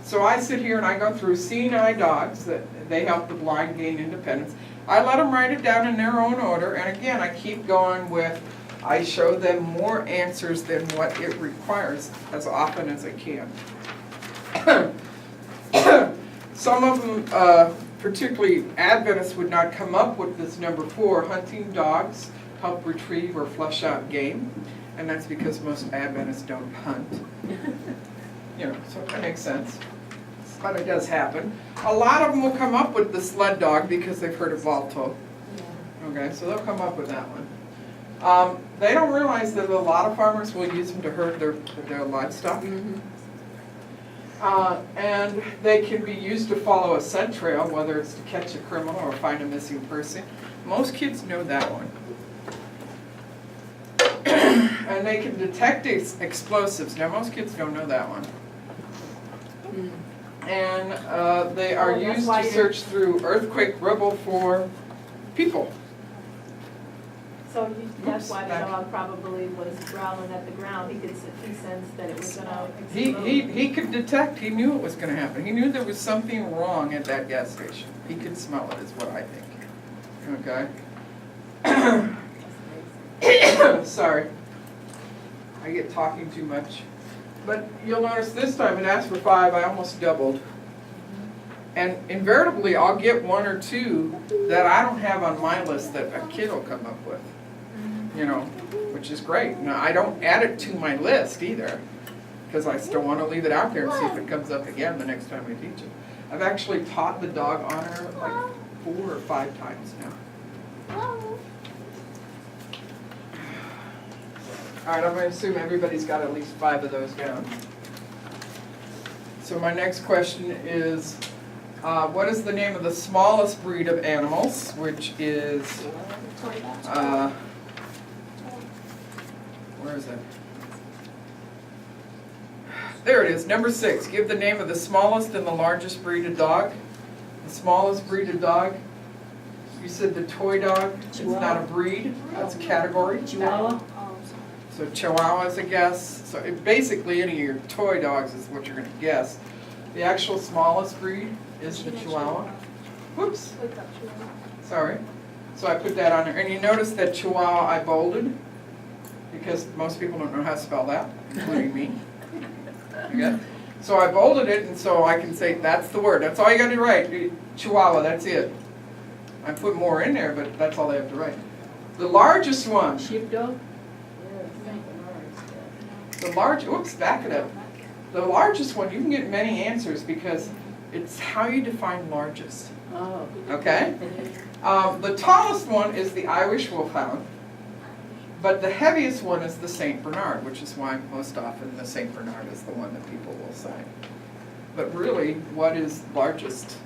so I sit here and I go through seeing eye dogs that they help the blind gain independence. I let them write it down in their own order, and again, I keep going with, I show them more answers than what it requires as often as I can. Some of them, particularly Adventists, would not come up with this number 4, hunting dogs help retrieve or flush out game, and that's because most Adventists don't hunt. You know, so that makes sense. But it does happen. A lot of them will come up with the sled dog because they've heard of Valto. Okay, so they'll come up with that one. They don't realize that a lot of farmers will use them to herd their livestock. And they can be used to follow a scent trail, whether it's to catch a criminal or find a missing person. Most kids know that one. And they can detect explosives. Now, most kids don't know that one. And they are used to search through earthquake rubble for people. So that's why the dog probably was growling at the ground. He sensed that it was going to explode. He could detect. He knew it was going to happen. He knew there was something wrong at that gas station. He could smell it, is what I think. Okay. Sorry. I get talking too much. But you'll notice this time it asked for 5, I almost doubled. And invariably I'll get 1 or 2 that I don't have on my list that a kid will come up with. You know, which is great. Now I don't add it to my list either, because I still want to leave it out there and see if it comes up again the next time we teach it. I've actually taught the dog honor like 4 or 5 times now. All right, I'm going to assume everybody's got at least 5 of those down. So my next question is, what is the name of the smallest breed of animals, which is, where is it? There it is, number 6. Give the name of the smallest and the largest breed of dog. The smallest breed of dog, you said the toy dog. It's not a breed, that's a category. Chihuahua? So Chihuahua is a guess. So basically any of your toy dogs is what you're going to guess. The actual smallest breed is the Chihuahua. Whoops. Sorry. So I put that on there. And you notice that Chihuahua I bolded because most people don't know how to spell that, including me. Okay. So I bolded it, and so I can say that's the word. That's all you got to write. Chihuahua, that's it. I put more in there, but that's all they have to write. The largest one. Sheepdog? Back it up. The largest one, you can get many answers because it's how you define largest. Oh. Okay? The tallest one is the Irish Wolfhound, but the heaviest one is the Saint Bernard, which is why most often the Saint Bernard is the one that people will say. But really, what is largest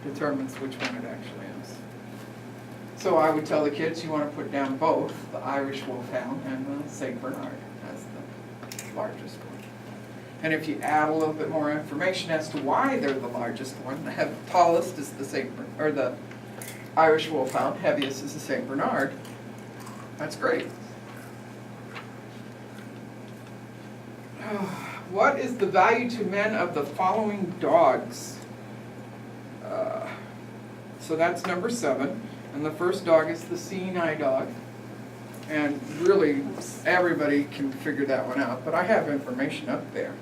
determines which one it actually is. So I would tell the kids, you want to put down both, the Irish Wolfhound and the St. Bernard as the largest one. And if you add a little bit more information as to why they're the largest one, the tallest is the Irish Wolfhound, heaviest is the St. Bernard, that's great. What is the value to men of the following dogs? So that's number 7, and the first dog is the seeing eye dog. And really, everybody can figure that one out, but I have information up there,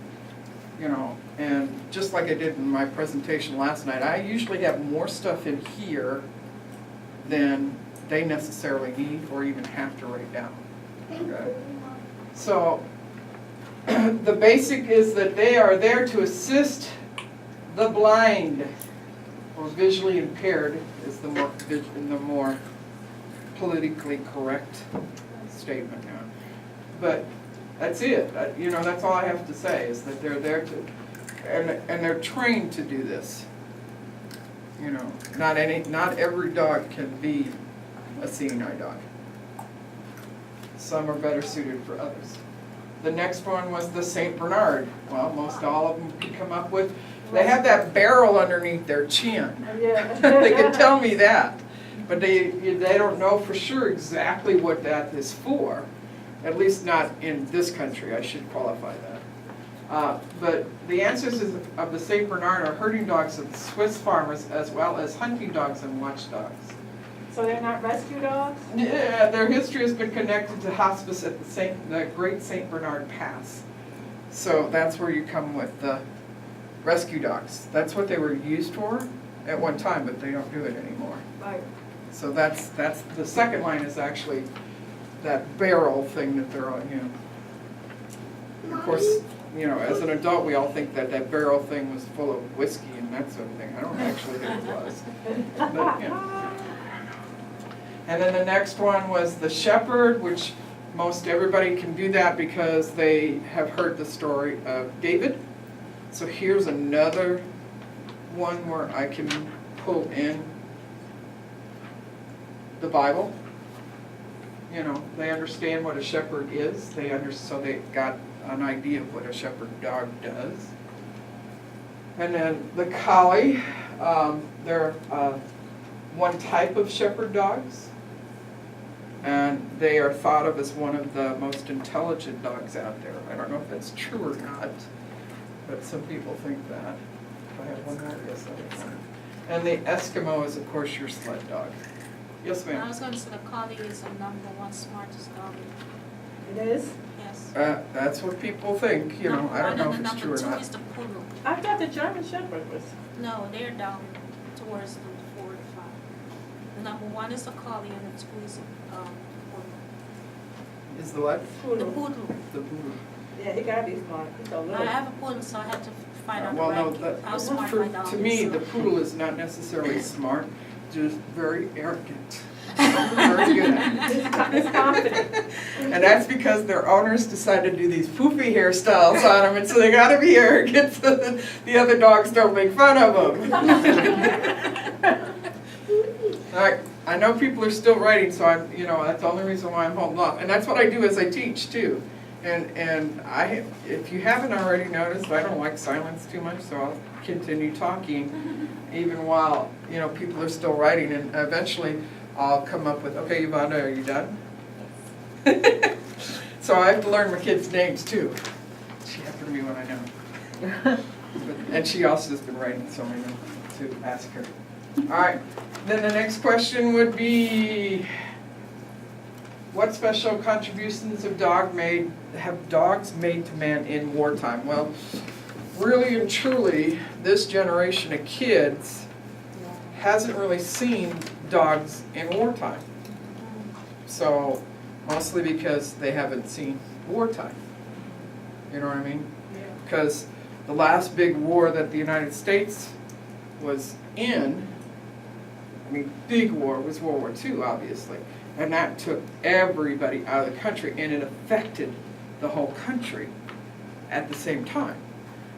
you know, and just like I did in my presentation last night, I usually have more stuff in here than they necessarily need or even have to write down. Okay? So, the basic is that they are there to assist the blind, or visually impaired is the more politically correct statement now. But that's it. You know, that's all I have to say is that they're there to, and they're trained to do this. You know, not every dog can be a seeing eye dog. Some are better suited for others. The next one was the St. Bernard. Well, most all of them can come up with, they have that barrel underneath their chin. Yeah. They can tell me that. But they don't know for sure exactly what that is for. At least not in this country, I should qualify that. But the answers of the St. Bernard are herding dogs of the Swiss farmers as well as hunting dogs and watchdogs. So they're not rescue dogs? Yeah, their history has been connected to hospice at the Great St. Bernard Pass. So that's where you come with the rescue dogs. That's what they were used for at one time, but they don't do it anymore. Right. So that's the second line is actually that barrel thing that they're on, you know. Of course, you know, as an adult, we all think that that barrel thing was full of whiskey and that sort of thing. I don't actually think it was. But, you know. And then the next one was the shepherd, which most everybody can do that because they have heard the story of David. So here's another one where I can pull in the Bible. You know, they understand what a shepherd is. So they got an idea of what a shepherd dog does. And then the collie, they're one type of shepherd dogs. And they are thought of as one of the most intelligent dogs out there. I don't know if that's true or not, but some people think that. If I have one more, yes, I have one. And the Eskimo is, of course, your sled dog. Yes, I ma'am? was going to say the collie is the #1 smartest dog. It is? Yes. That's what people think, you know, I don't know if it's true or Number 2 not. is the poodle. I thought the German Shepherd was. No, they're down towards the 4 to 5. The #1 is the collie and the 2 is the poodle. Is the what? The Poodle. poodle. The poodle. Yeah, he gotta be smart. He's so I little. have a poodle, so I had to find out Well, no, how smart my dog to is. me, the poodle is not necessarily smart, just very arrogant. Very good at it. He's confident. And that's because their owners decided to do these poofy hairstyles on them, and so they gotta be arrogant so that the other dogs don't make fun of them. I know people are still writing, so I'm, you know, that's the only reason why I'm holding off. And that's what I do as I teach too. And if you haven't already noticed, I don't like silence too much, so I'll continue talking even while, you know, people are still writing, and eventually I'll come up with, okay, Yvonne, are you done? So I have to learn my kids' names too. She happened to be one I know. And she also has been writing, so I know to ask her. All right, then the next question would be, what special contributions have dogs made to man in wartime? Well, really and truly, this generation of kids hasn't really seen dogs in wartime. So, mostly because they haven't seen wartime. You know what I mean? Because the last big war that the United States was in, I mean, big war, was World War II, obviously. And that took everybody out of the country, and it affected the whole country at the same time.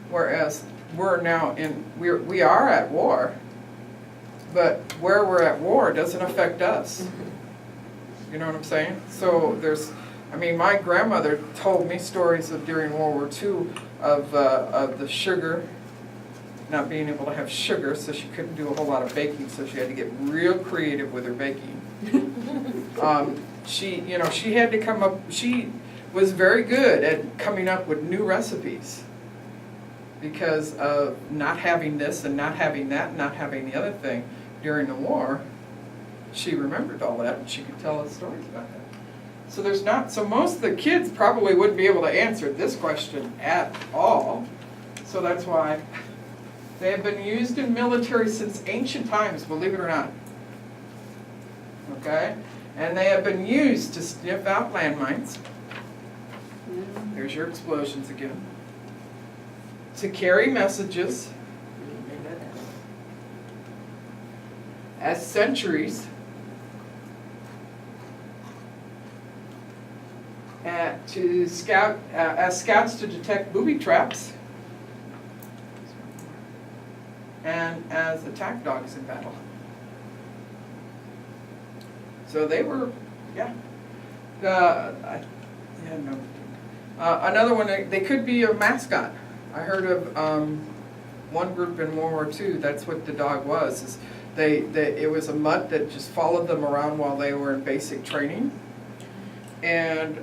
Whereas we're now we are at war, but where we're at war doesn't affect us. You know what I'm saying? So my grandmother told me stories of during World War II of the sugar, not being able to have sugar, so she couldn't do a whole lot of baking, so she had to get real creative with her baking. She had to come up, she was very good at coming up with new recipes because of not having this and not having that and not having the other thing during the war. She remembered all that and she could tell us stories about that. So most of the kids probably wouldn't be able to answer this question at all. So that's why they have been used in military since ancient times, believe it or not. Okay? And they have been used to sniff out landmines. There's your explosions again. To carry messages. As sentries. To scout, as scouts to detect booby traps. And as attack dogs in battle. So they were, yeah. Another one, they could be a mascot. I heard of one group in World War II, that's what the dog was. Is it was a mutt that just followed them around while they were in basic training. And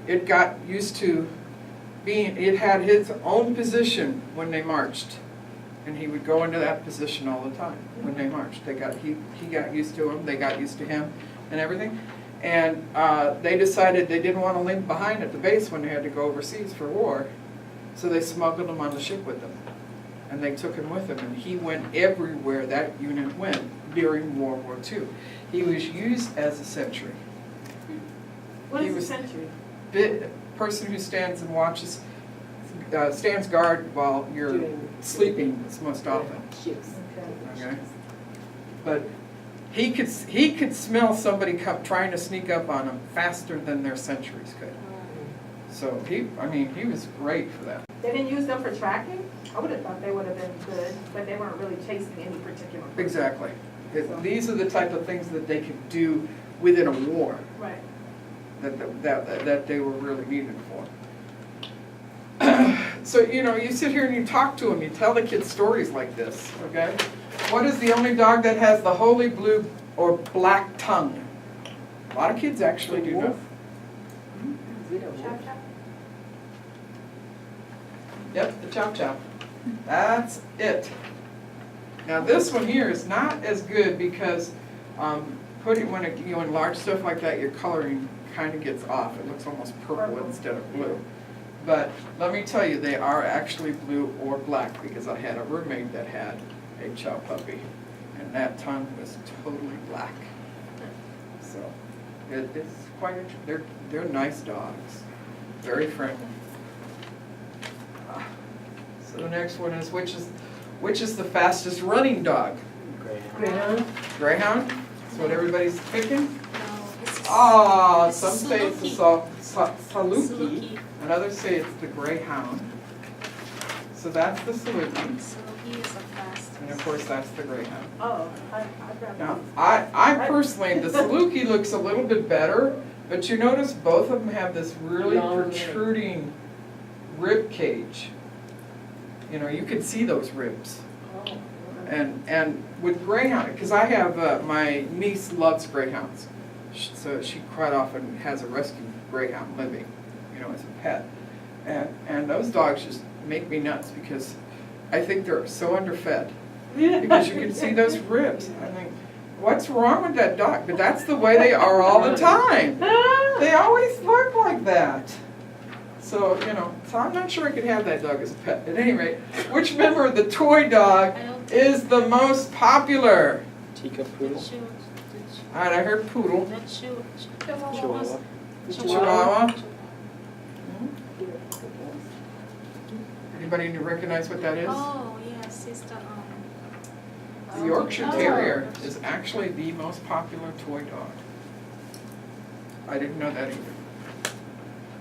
it got used to it had its own position when they marched. And he would go into that position all the time when they marched. He got used to him, they got used to him and everything. And they decided they didn't want to leave him behind at the base when they had to go overseas for war. So they smuggled him on the ship with them. And they took him with them. And he went everywhere that unit went during World War II. He was used as a sentry. What is a sentry? Person who stands and watches, stands guard while you're sleeping most often. Okay. But he could smell somebody trying to sneak up on him faster than their sentries could. So he was great for that. They didn't use them for tracking? I would have thought they would have been good, but they weren't really chasing any particular person. Exactly. These are the type of things that they could do within a war. Right. That they were really needed for. So, you sit here and you talk to them, you tell the kids stories like this, okay? What is the only dog that has the holy blue or black tongue? A lot of kids actually do know. Yep, the chow chow. That's it. Now this one here is not as good because when you enlarge stuff like that, your coloring kind of gets off. It looks almost purple instead of blue. But let me tell you, they are actually blue or black because I had a roommate that had a chow puppy, and that tongue was totally black. So it's quite interesting. They're nice dogs, very friendly. So the next one is which is the fastest running dog? Greyhound. Greyhound. That's what everybody's picking. No, it's Some say it's the Saluki, and others say it's the Greyhound. So that's the Saluki, Saluki is the fastest. and of course that's the Greyhound. Oh, I'd rather. Now, I personally, the Saluki looks a little bit better, but you notice both of them have this really protruding rib cage. You can see those ribs. And with Greyhound, because I have, my niece loves Greyhounds. So she quite often has a rescue Greyhound living, as a pet. And those dogs just make me nuts because I think they're so underfed. Because you can see those ribs. I think, what's wrong with that dog? But that's the way they are all the time. They always look like that. So, so I'm not sure I could have that dog as a pet. At any rate, which member of the toy dog is the most popular? Teacup poodle. All right, I heard poodle. Chihuahua. Chihuahua. Anybody recognize what that is? Oh, yes, it's The Yorkshire Terrier is actually the most popular toy dog. I didn't know that either.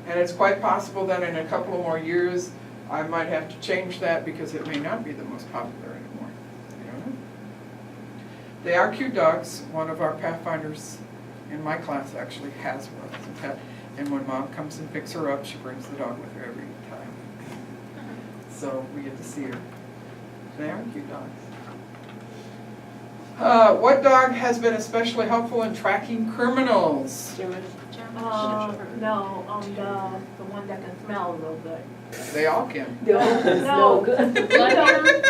And it's quite possible that in a couple of more years, I might have to change that because it may not be the most popular anymore. I don't know. They are cute dogs. One of our Pathfinders in my class actually has one as a pet. And when mom comes and picks her up, she brings the dog with her every time. So we get to see her. They are cute dogs. What dog has been especially helpful in tracking criminals? German No, the one that can smell real good. They all can. No.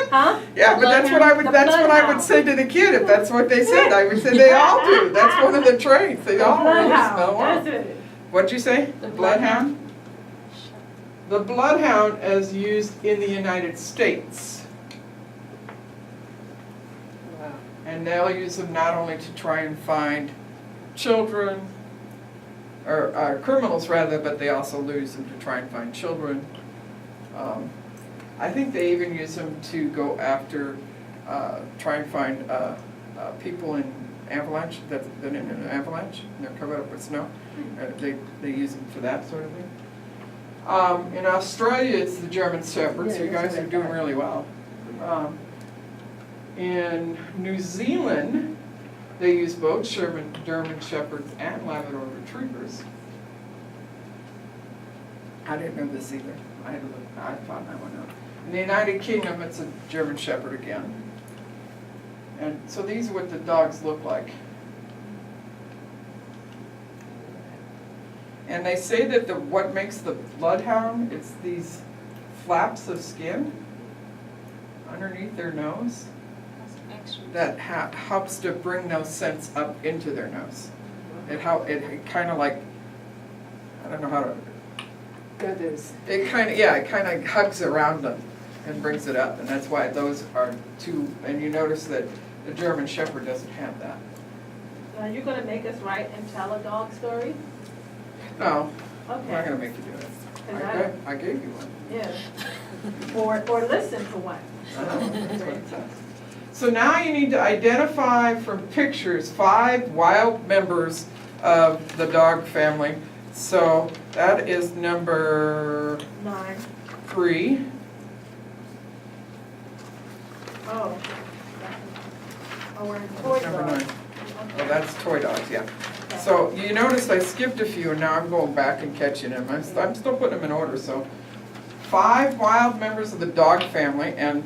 Huh? Yeah, but that's what I would, The that's what I would bloodhound. say to the kid if that's what they said. I would say they all do. That's one of the traits. They all really smell well. That's it. What'd you say? The bloodhound? The bloodhound is used in the United States. Wow. And they'll use them not only to try and find children, or criminals rather, but they also use them to try and find children. I think they even use them to go after, try and find people in avalanche, that's been in an avalanche, and they're covered up with snow. They use them for that sort of thing. In Australia, it's the German Shepherd, so you guys are doing really well. In New Zealand, they use both German Shepherds and Labrador Retrievers. I didn't know this either. I had to look, I found that one out. In the United Kingdom, it's a German Shepherd again. And so these are what the dogs look like. And they say that what makes the bloodhound, it's these flaps of skin underneath their nose that helps to bring those scents up into their nose. It kind of like, I don't know how to, it kind of hugs around them and brings it up, and that's why those are two, and you notice that the German Shepherd doesn't have that. Are you gonna make us write and tell a dog story? No, I'm not Okay. gonna make you do it. Cause I gave you one. Yeah. Or listen to one. That's what it says. So now you need to identify from pictures 5 wild members of the dog family. So that is number 9. 3. Oh. Oh, we're in toy Number dog. 9. Oh, that's toy dogs, yeah. So you noticed I skipped a few, and now I'm going back and catching them. I'm still putting them in order. So 5 wild members of the dog family, and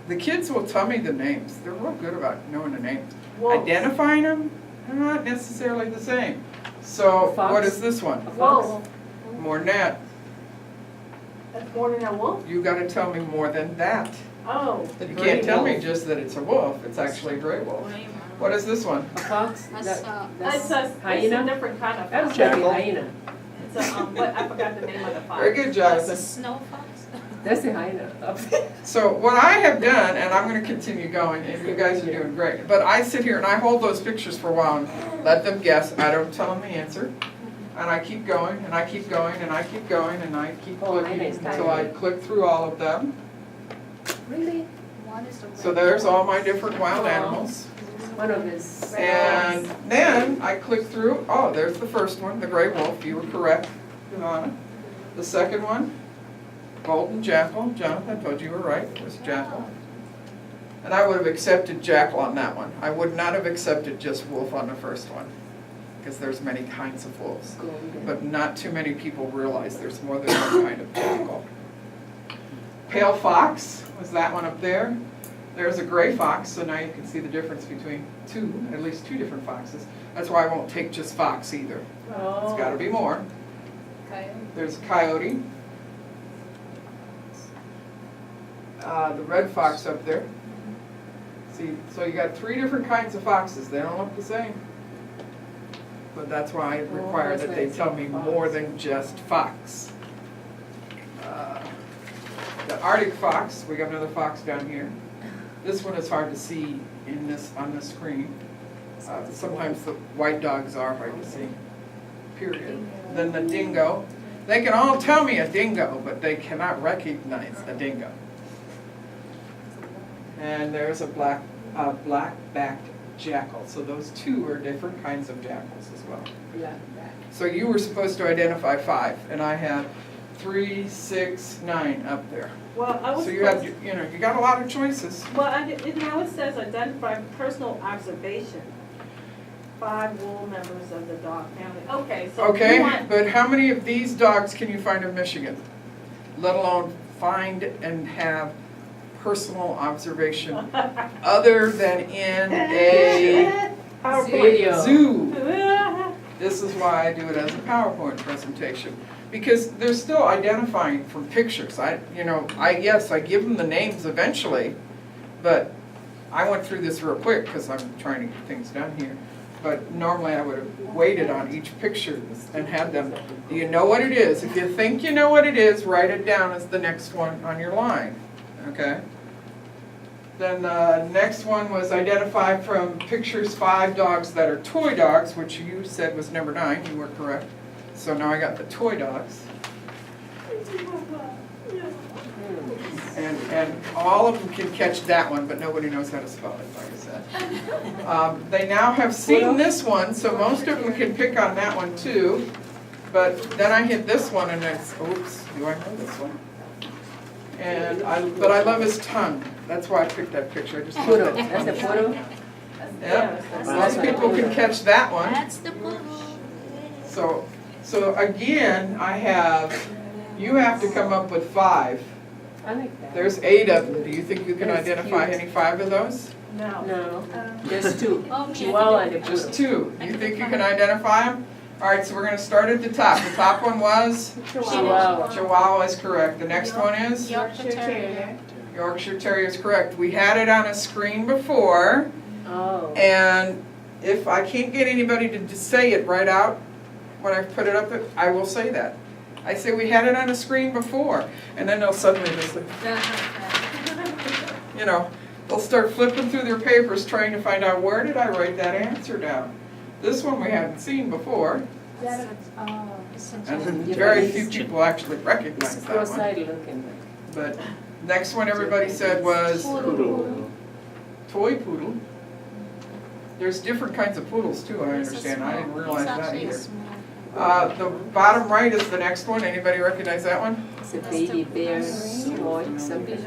the kids will tell me the names. They're real good about knowing the names. Wolves. Identifying them, they're not necessarily the same. So Fox? what is this one? Wolf. More than that. That's more than a wolf? You got to tell me more than that. Oh. You can't tell me just that it's a wolf. It's actually a gray wolf. What is this one? A fox? That's, It's a hyena? different kind of That fox. was just a hyena. It's a, what, I forgot the name of the fox. Very good, That's a Jonathan. snow fox? That's a hyena. So what I have done, and I'm going to continue going, and you guys are doing great, but I sit here and I hold those pictures for a while and let them guess. I don't tell them the answer. And I keep going, and I keep going, and I keep going, and I keep clicking until I click through all of them. Really? One is the So there's all my different wild animals. One of his. And then I click through, oh, there's the first one, the gray wolf, you were correct, Johanna. The second one, golden jackal, Jonathan, I told you were right, it was jackal. And I would have accepted jackal on that one. I would not have accepted just wolf on the first one, because there's many kinds of wolves. But not too many people realize there's more than one kind of jackal. Pale fox was that one up there. There's a gray fox, so now you can see the difference between at least two different foxes. That's why I won't take just fox either. It's got to be more. There's a coyote. The red fox up there. See, so you got 3 different kinds of foxes. They don't look the same. But that's why I require that they tell me more than just fox. The Arctic fox, we got another fox down here. This one is hard to see on this screen. Sometimes the white dogs are hard to see, period. Then the dingo. They can all tell me a dingo, but they cannot recognize a dingo. And there's a black-backed jackal. So those 2 are different kinds of jackals as well. Yeah. So you were supposed to identify 5, and I have 3, 6, 9 up there. Well, I was. So you have, you got a lot of choices. Well, now it says identify personal observation. 5 wool members of the dog family. Okay, so you Okay, want, but how many of these dogs can you find in Michigan? Let alone find and have personal observation other than in a Video. zoo. This is why I do it as a PowerPoint presentation. Because they're still identifying from pictures. Yes, I give them the names eventually, but I went through this real quick because I'm trying to get things done here. But normally I would have waited on each picture and had them, do you know what it is? If you think you know what it is, write it down as the next one on your line, okay? Then the next one was identify from pictures 5 dogs that are toy dogs, which you said was number 9, you were correct. So now I got the toy dogs. And all of them can catch that one, but nobody knows how to spell it, like I said. They now have seen this one, so most of them can pick on that one too. But then I hit this one and it's, oops, do I know this one? But I love his tongue. That's why I picked that picture. I just love Poodle, that that's the tongue. poodle? Yep, most people can catch that one. That's the poodle. So again, you have to come up with 5. I like that. There's 8 of them. Do you think you can That's identify cute. any 5 of those? no. No, just 2. Oh, Chihuahua and the Just poodle. 2. You think you can identify them? All right, so we're going to start at the top. The top one was? Chihuahua. Chihuahua is correct. The next one is? Yorkshire Terrier. Yorkshire Terrier is correct. We had it on a screen before, Oh. and if I can't get anybody to just say it right out when I put it up, I will say that. I say we had it on a screen before, and then they'll suddenly just like, they'll start flipping through their papers trying to find out where did I write that answer down. This one we hadn't seen before, and very few people actually recognize It's that one. cross-eyed looking. But next one everybody said was Poodle. toy poodle. There's different kinds of poodles too, I understand. I didn't realize that either. The bottom right is the next one. Anybody recognize that one? It's a baby bear, small, something.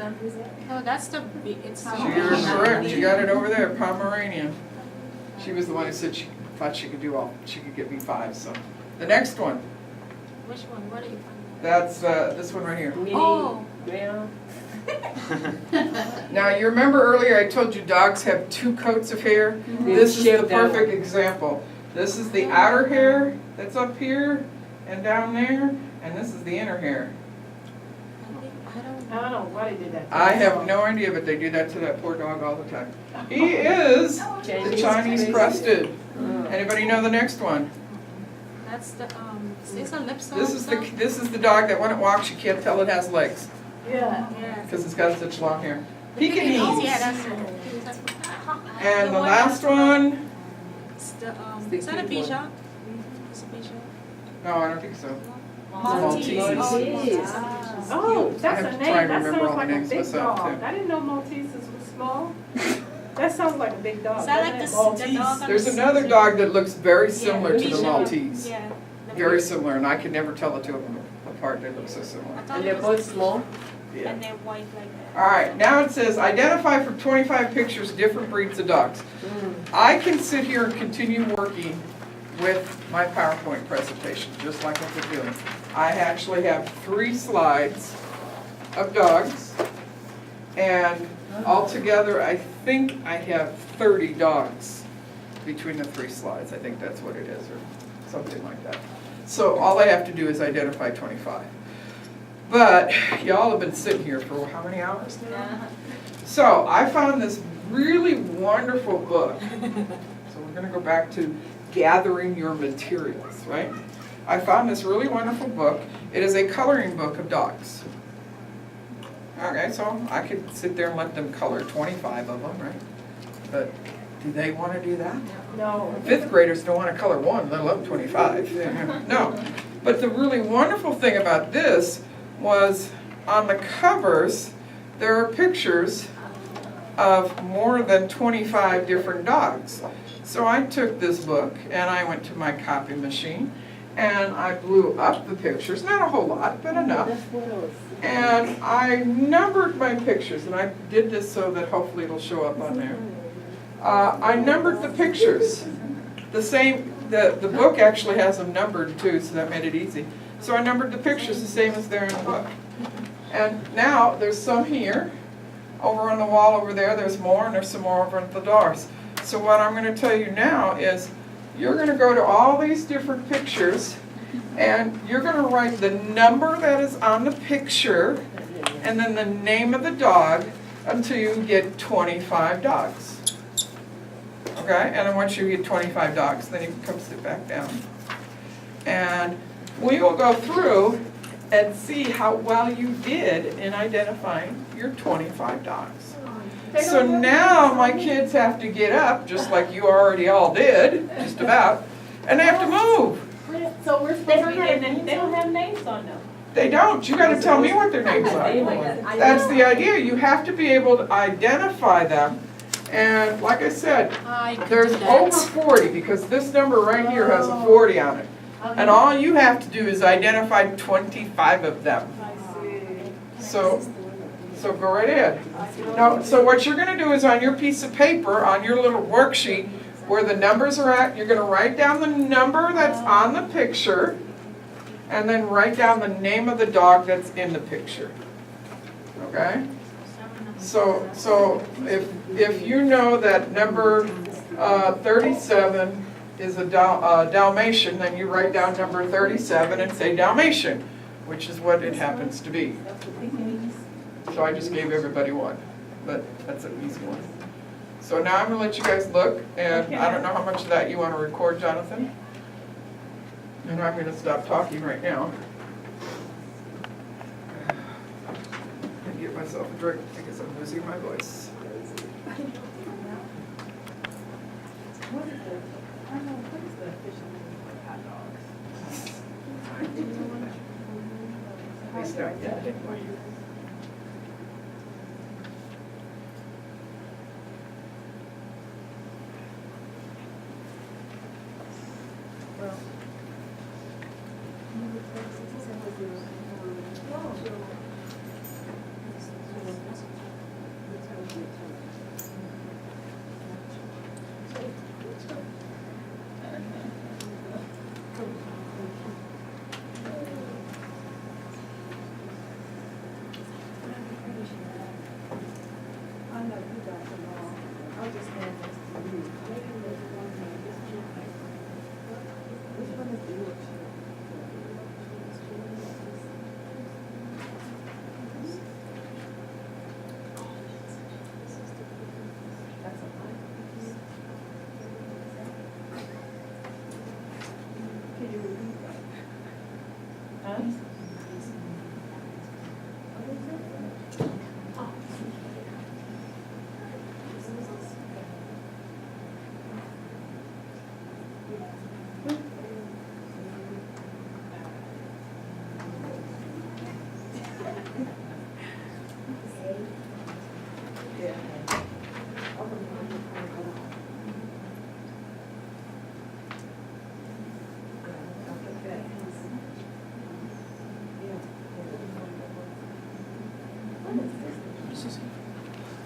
No, that's the big, it's. You're correct. You got it over there, Pomeranian. She was the one who said she thought she could get me 5. So the next one, Which one, what are you finding? that's this one right here. Mini, Oh. well, Now you remember earlier I told you dogs have 2 coats of hair? This is the Shift down. perfect example. This is the outer hair that's up here and down there, and this is the inner hair. I I don't know why they did that. I have no idea, but they do that to that poor dog all the time. He is the Chinese crested. oh. Anybody know the next one? That's the, is a lip This is the dog that when it walks you can't tell it has legs Yeah. Yeah. because it's got such long hair. Oh, Pekingese. yeah, that's it. And the last one? It's the, the is that a cute one. Bichon? It's a Bichon? No, I don't think so. Maltese. Maltese. Oh, that's I have a to name, try and that remember sounds all like the a names big myself, dog. too. I didn't know Malteses were small. That sounds like a big dog. Is that like doesn't it? the dog on There's the another dog that looks very similar to the Bichon. Maltese. Yeah. the Very Bichon. similar, and I can never tell the 2 of them apart. They look so I similar. thought And it they're was both small? Yeah. And they're white like that. All right, now it says identify from 25 pictures different breeds of dogs. Mm. I can sit here and continue working with my PowerPoint presentation, just like I've been doing. I actually have 3 slides of dogs, and altogether I think I have 30 dogs between the 3 slides. I think that's what it is, or something like that. So all I have to do is identify 25. But y'all have been sitting here for how many hours now? So I found this really wonderful book. So we're going to go back to gathering your materials, right? I found this really wonderful book. It is a coloring book of dogs. Okay, so I could sit there and let them color 25 of them, right? But do they want to do that? No. 5th graders don't want to color 1, let alone 25. No. But the really wonderful thing about this was on the covers, there are pictures of more than 25 different dogs. So I took this book and I went to my copy machine and I blew up the pictures, not a whole lot, but enough. That's what I was. And I numbered my pictures, and I did this so that hopefully it'll show up on there. I numbered the pictures. The book actually has them numbered too, so that made it easy. So I numbered the pictures the same as they're in the book. And now there's some here, over on the wall over there, there's more, and there's some more over at the doors. So what I'm going to tell you now is you're going to go to all these different pictures, and you're going to write the number that is on the picture and then the name of the dog until you get 25 dogs. Okay? And then once you get 25 dogs, then you can come sit back down. And we will go through and see how well you did in identifying your 25 dogs. So now my kids have to get up, just like you already all did, just about, and they have to move. So we're supposed to be getting, they don't have names on them. They don't. You gotta tell me what their names are. That's the idea. You have to be able to identify them. And like I said, there's over 40, because this number right here has a 40 on it. And all you have to do is identify 25 of them. So go right ahead. Now, so what you're gonna do is on your piece of paper, on your little worksheet, where the numbers are at, you're gonna write down the number that's on the picture, and then write down the name of the dog that's in the picture. Okay? So if you know that number 37 is a Dalmatian, then you write down number 37 and say Dalmatian, which is what it happens to be. So I just gave everybody one, but that's an easy one. So now I'm gonna let you guys look, and I don't know how much of that you wanna record, Jonathan. And I'm gonna stop talking right now. And get myself a drink because I'm losing my voice. At least not yet.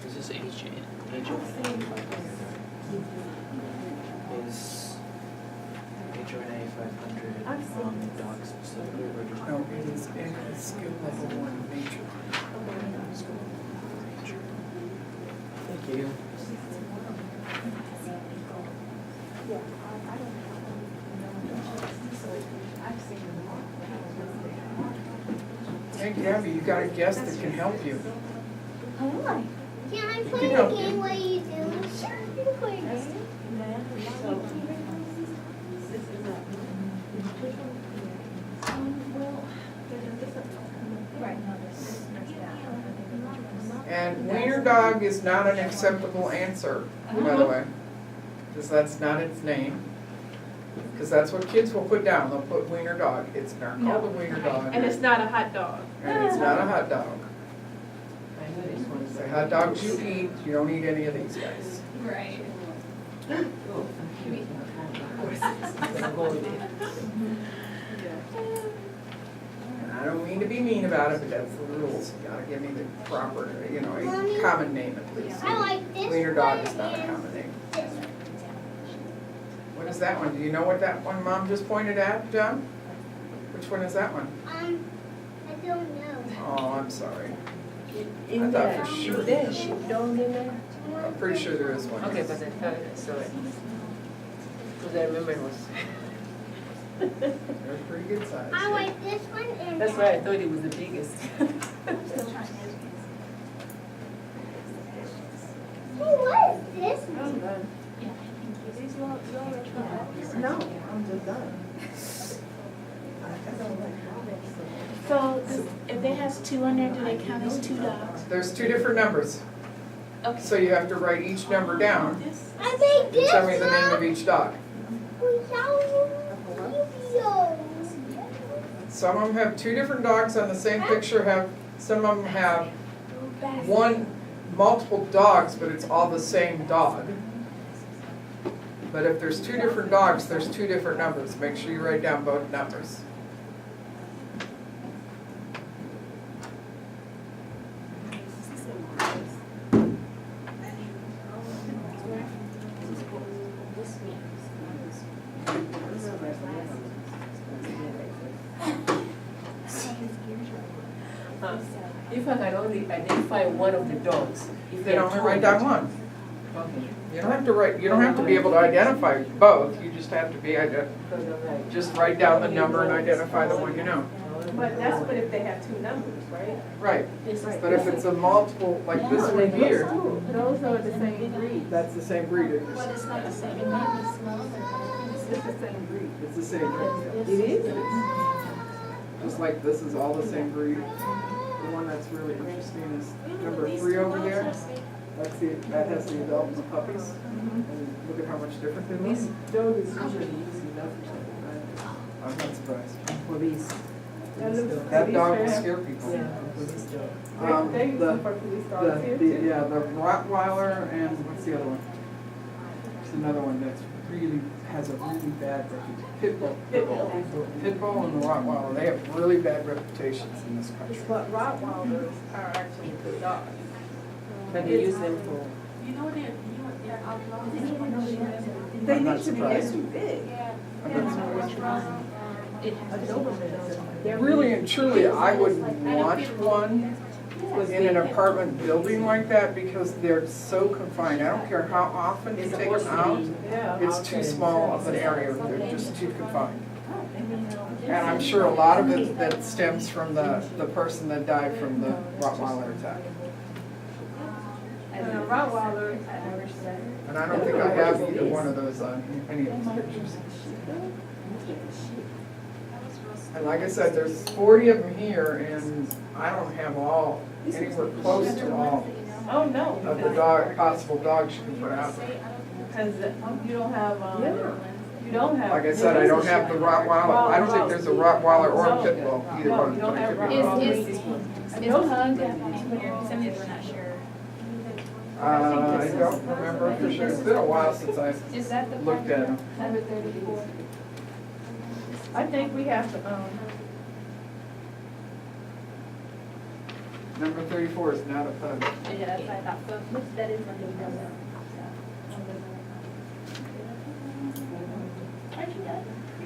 Is this HONA? Is HONA 500 on the dog specifically or just? No, it is skill level 1 nature. Thank you. Hey Gabby, you got a guest that can help you. Hi. Can I play help a you. game while you do? Sure, I can play a game. And wiener dog is not an acceptable answer, by the way, because that's not its name. Because that's what kids will put down. They'll put wiener dog. It's not called a wiener dog. And it's not a hot dog. And it's not a hot dog. The hot dogs you eat, you don't eat any of these guys. Right. And I don't mean to be mean about it, but that's the rules. You gotta give me the proper, a common name at least. I like this Wiener dog one is not a and common name. this one. What is that one? Do you know what that one Mom just pointed at, John? Which one is that one? I don't know. Oh, I'm sorry. In I thought there, for sure. there, sheepdog in there? I'm pretty sure there is one. Okay, but I thought I saw it. Because I remember it was. They're pretty good size. I like this one and That's why I thought it was the biggest. Hey, what is this? No, I'm just done. So if they has 2 on there, do they count as 2 dogs? There's two different numbers, Okay. so you have to write each number down I made and this tell me the name of one. each dog. Some of them have two different dogs on the same picture, some of them have multiple dogs, but it's all the same dog. But if there's two different dogs, there's two different numbers. Make sure you write down both numbers. If I can only identify one of the dogs. If Then only write down one. Okay. You don't have to be able to identify both. You just have to be, just write down the number and identify the one you know. But if they have two numbers, right? Right. But if it's a multiple, like this one here, Those are the same breed. that's the same breed. But it's not the same. It might be smaller. It's the same breed. It's the same breed. It is? Just like this is all the same breed. The one that's really interesting is number 3 over there. That has the adult and the puppies. And look at how much different they look. This dog is usually used enough for something, I'm not surprised. right? Police. That dog will scare people. Yeah, police dog. They use them The, for police dogs here too. yeah, the Rottweiler and what's the other one? There's another one that's has a really bad reputation. Pit Bull and the Rottweiler, they have really bad reputations in this country. But Rottweilers are actually good dogs. But they use them for. You know they're outlawed. They I'm not need to be surprised. too big. I'm not surprised. It A Doberman. Really and truly, I wouldn't want one in an apartment building like that because they're so confined. I don't care how often you take them out. Yeah. It's too small of an area, they're just too confined. And I'm sure a lot of it that stems from the person that died from the Rottweiler attack. And a Rottweiler, And I don't think I have either one of those on any of these pictures. And like I said, there's 40 of them here, and I don't have all, anywhere close to all oh no. of the possible dogs you can put out. Because you don't have, you don't have. Like I said, I don't have the Rottweiler. I don't think there's a Rottweiler or a Pit Bull, either No, one. you don't have But it could be Rottweiler. both. Is Pug here? Some people are not sure. I don't remember for sure. It's been a while since I Is that the looked at them. Number 34. I think we have to, Number 34 is not a pug. Yeah, that's what I thought, so that is what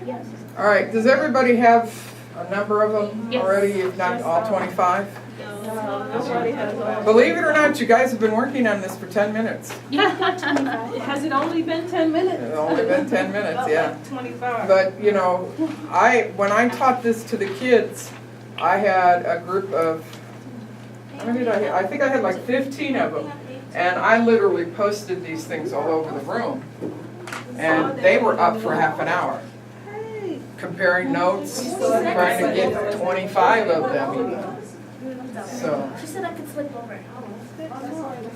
Yes. All right, does everybody have a number of them Yes. already, if not all 25? nobody has all. Believe it or not, you guys have been working on this for 10 minutes. Has it only been 10 minutes? It's only been 10 minutes, yeah. 25. But, you know, when I taught this to the kids, I had a group of, how many did I think I had like 15 of them. And I literally posted these things all over the room. And they were up for half an hour, comparing notes, trying to get 25 of them. So, She said I could slip over.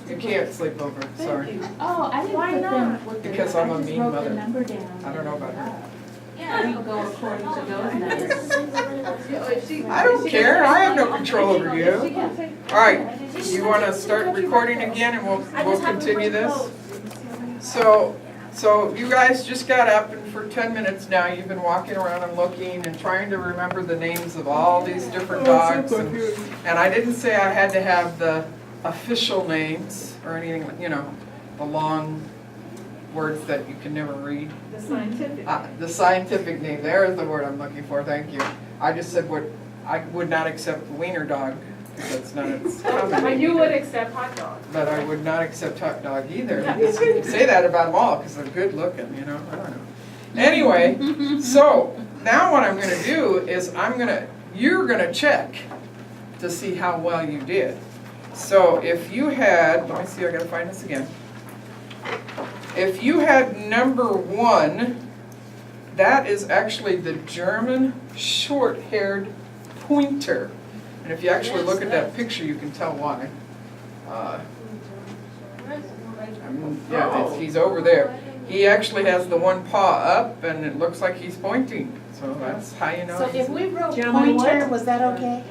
you can't sleep over, sorry. Oh, I didn't put them with the. Because I'm a I just mean wrote mother. the number down. I don't know about her. We go according to those numbers. I don't care, I have no control over you. All right, you want to start recording again and we'll continue this? So, So you guys just got up, and for 10 minutes now, you've been walking around and looking and trying to remember the names of all these different dogs. And I didn't say I had to have the official names or anything, you know, the long words that you can never read. The scientific. The scientific name, there is the word I'm looking for, thank you. I just said I would not accept wiener dog, because that's not its common But name you either. would accept hot dog. But I would not accept hot dog either. Because you can say that about them all, because they're good looking, you know, I don't know. Anyway, so now what I'm gonna do is you're gonna check to see how well you did. So if you had, let me see, I gotta find this again. If you had number 1, that is actually the German short-haired pointer. And if you actually look at that picture, you can tell why. He's over there. He actually has the one paw up, and it looks like he's pointing. So that's how you know. So if we wrote German pointer, what? was that okay?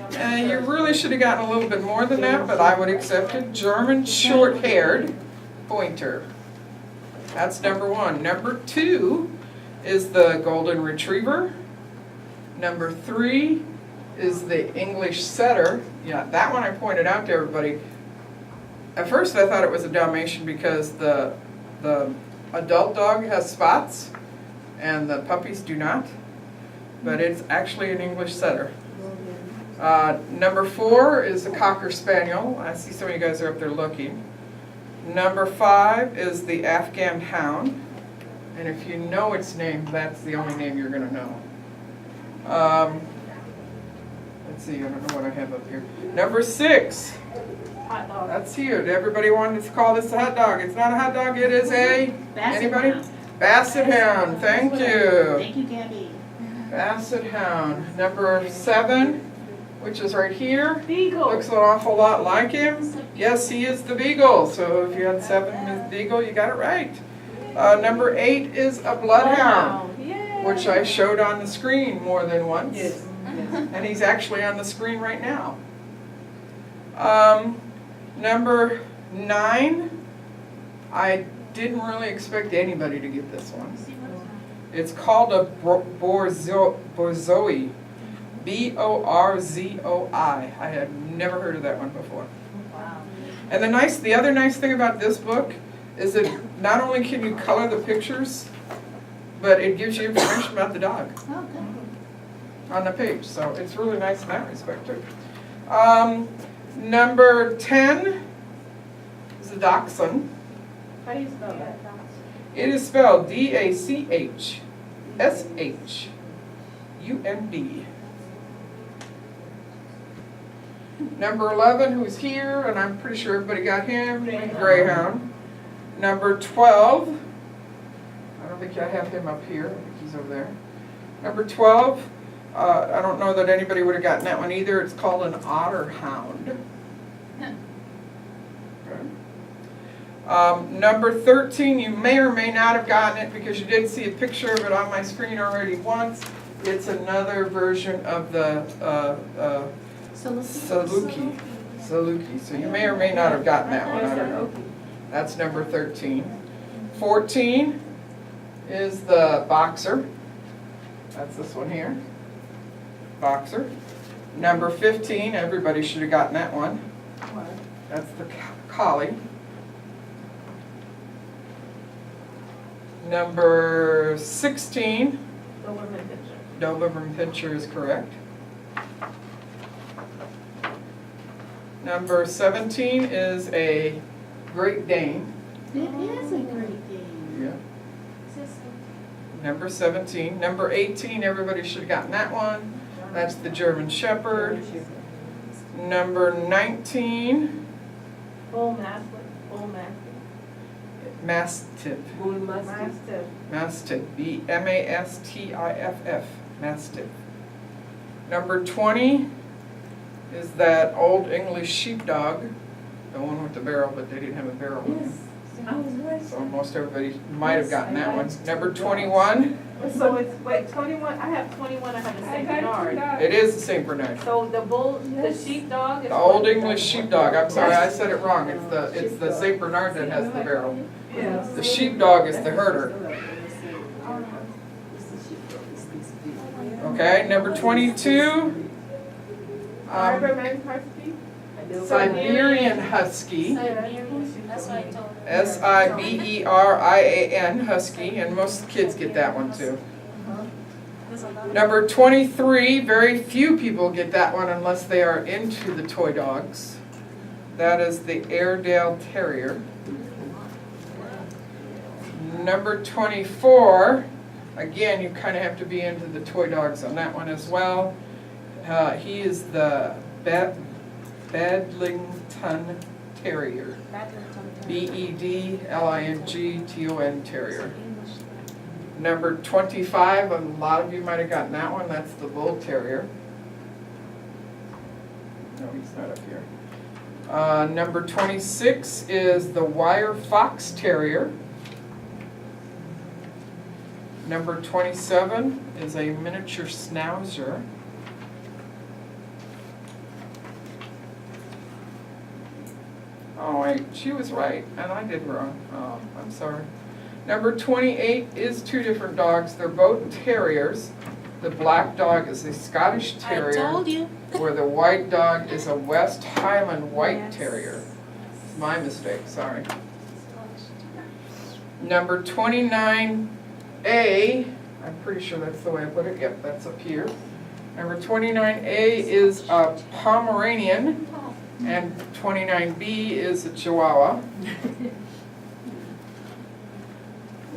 You really should have gotten a little bit more than that, but I would accept it. German short-haired pointer. That's number 1. Number 2 is the golden retriever. Number 3 is the English setter. Yeah, that one I pointed out to everybody. At first I thought it was a Dalmatian because the adult dog has spots and the puppies do not, but it's actually an English setter. Number 4 is the Cocker Spaniel. I see some of you guys are up there looking. Number 5 is the Afghan Hound, and if you know its name, that's the only name you're going to know. Let's see, I don't know what I have up here. Number 6, Hot dog. that's here. Everybody wanted to call this a hot dog. It's not a hot dog, it is a, Basset anybody? Hound. Basset Hound, thank you. Thank you, Gabby. Basset Hound. Number 7, which is right here. Beagle. Looks an awful lot like him. Yes, he is the Beagle. So if you had 7 Miss Beagle, you got it right. Number 8 is a Bloodhound, Yay. which I showed on the screen more than once. Yes. And he's actually on the screen right now. Number 9, I didn't really expect anybody to get this one. It's called a Borzoi. B-O-R-Z-O-I. I had never heard of that one before. Wow. And the other nice thing about this book is that not only can you color the pictures, but it gives you information about the dog Oh, good. on the page. So it's really nice in that respect too. Number 10 is a Dachshund. How do you spell that? It is spelled D-A-C-H-S-H-U-N-D. Number 11, who's here, and I'm pretty sure everybody got him, Greyhound. Number 12, I don't think I have him up here, I think he's over there. Number 12, I don't know that anybody would have gotten that one either. It's called an Otter Hound. Okay. Number 13, you may or may not have gotten it because you did see a picture of it on my screen already once. It's another version of the Saluki. So you may or may not have gotten that one, I don't know. That's number 13. 14 is the Boxer. That's this one here. Boxer. Number 15, everybody should have gotten that one. That's the Collie. Number 16, Doberman Pinscher. Doberman Pinscher is correct. Number 17 is a Great Dane. It is a great game. Yeah. Number 17. Number 18, everybody should have gotten that one. That's the German Shepherd. Number 19, Bull Mastiff. Bull Mastiff. Mastiff. Bull Mastiff. Mastiff. Mastiff. B-M-A-S-T-I-F-F. Mastiff. Number 20 is that old English sheepdog. The one with the barrel, but they didn't have a barrel. I was right. So most everybody might have gotten that one. Number 21, So it's, wait, 21, I have 21, I have a St. Bernard. it is the St. Bernard. So the bull, the sheepdog is. The old English sheepdog, I'm sorry, I said it wrong. It's the St. Bernard that has the barrel. Yes. The sheepdog is the herder. Okay, number 22. Siberian Husky, That's what I told her. Siberian Husky, and most kids get that one too. There's a lot of- Number 23, very few people get that one unless they are into the toy dogs. That is the Airedale Terrier. Number 24, again, you kind of have to be into the toy dogs on that one as well. He is the Bedlington Terrier, Bedlington Terrier. Number 25, a lot of you might have gotten that one, that's the Bull Terrier. No, he's not up here. Number 26 is the Wire Fox Terrier. Number 27 is a miniature Schnauzer. Oh wait, she was right, and I did wrong. Oh, I'm sorry. Number 28 is two different dogs. They're both terriers. The black dog is a Scottish Terrier, I told you. where the white dog is a West Highland White Yes. Terrier. It's my mistake, sorry. Number 29A, I'm pretty sure that's the way I put it. Yep, that's up here. Number 29A is a Pomeranian, and 29B is a Chihuahua.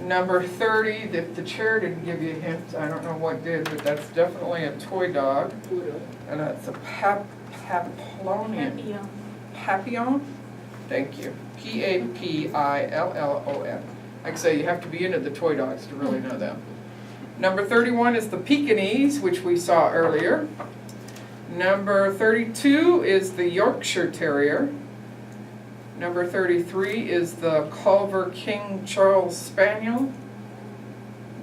Number 30, if the chair didn't give you a hint, I don't know what did, but that's definitely a toy dog. And it's a Papillon. Papillon? Thank you. Papillon. Like I say, you have to be into the toy dogs to really know them. Number 31 is the Pekingese, which we saw earlier. Number 32 is the Yorkshire Terrier. Number 33 is the Culver King Charles Spaniel.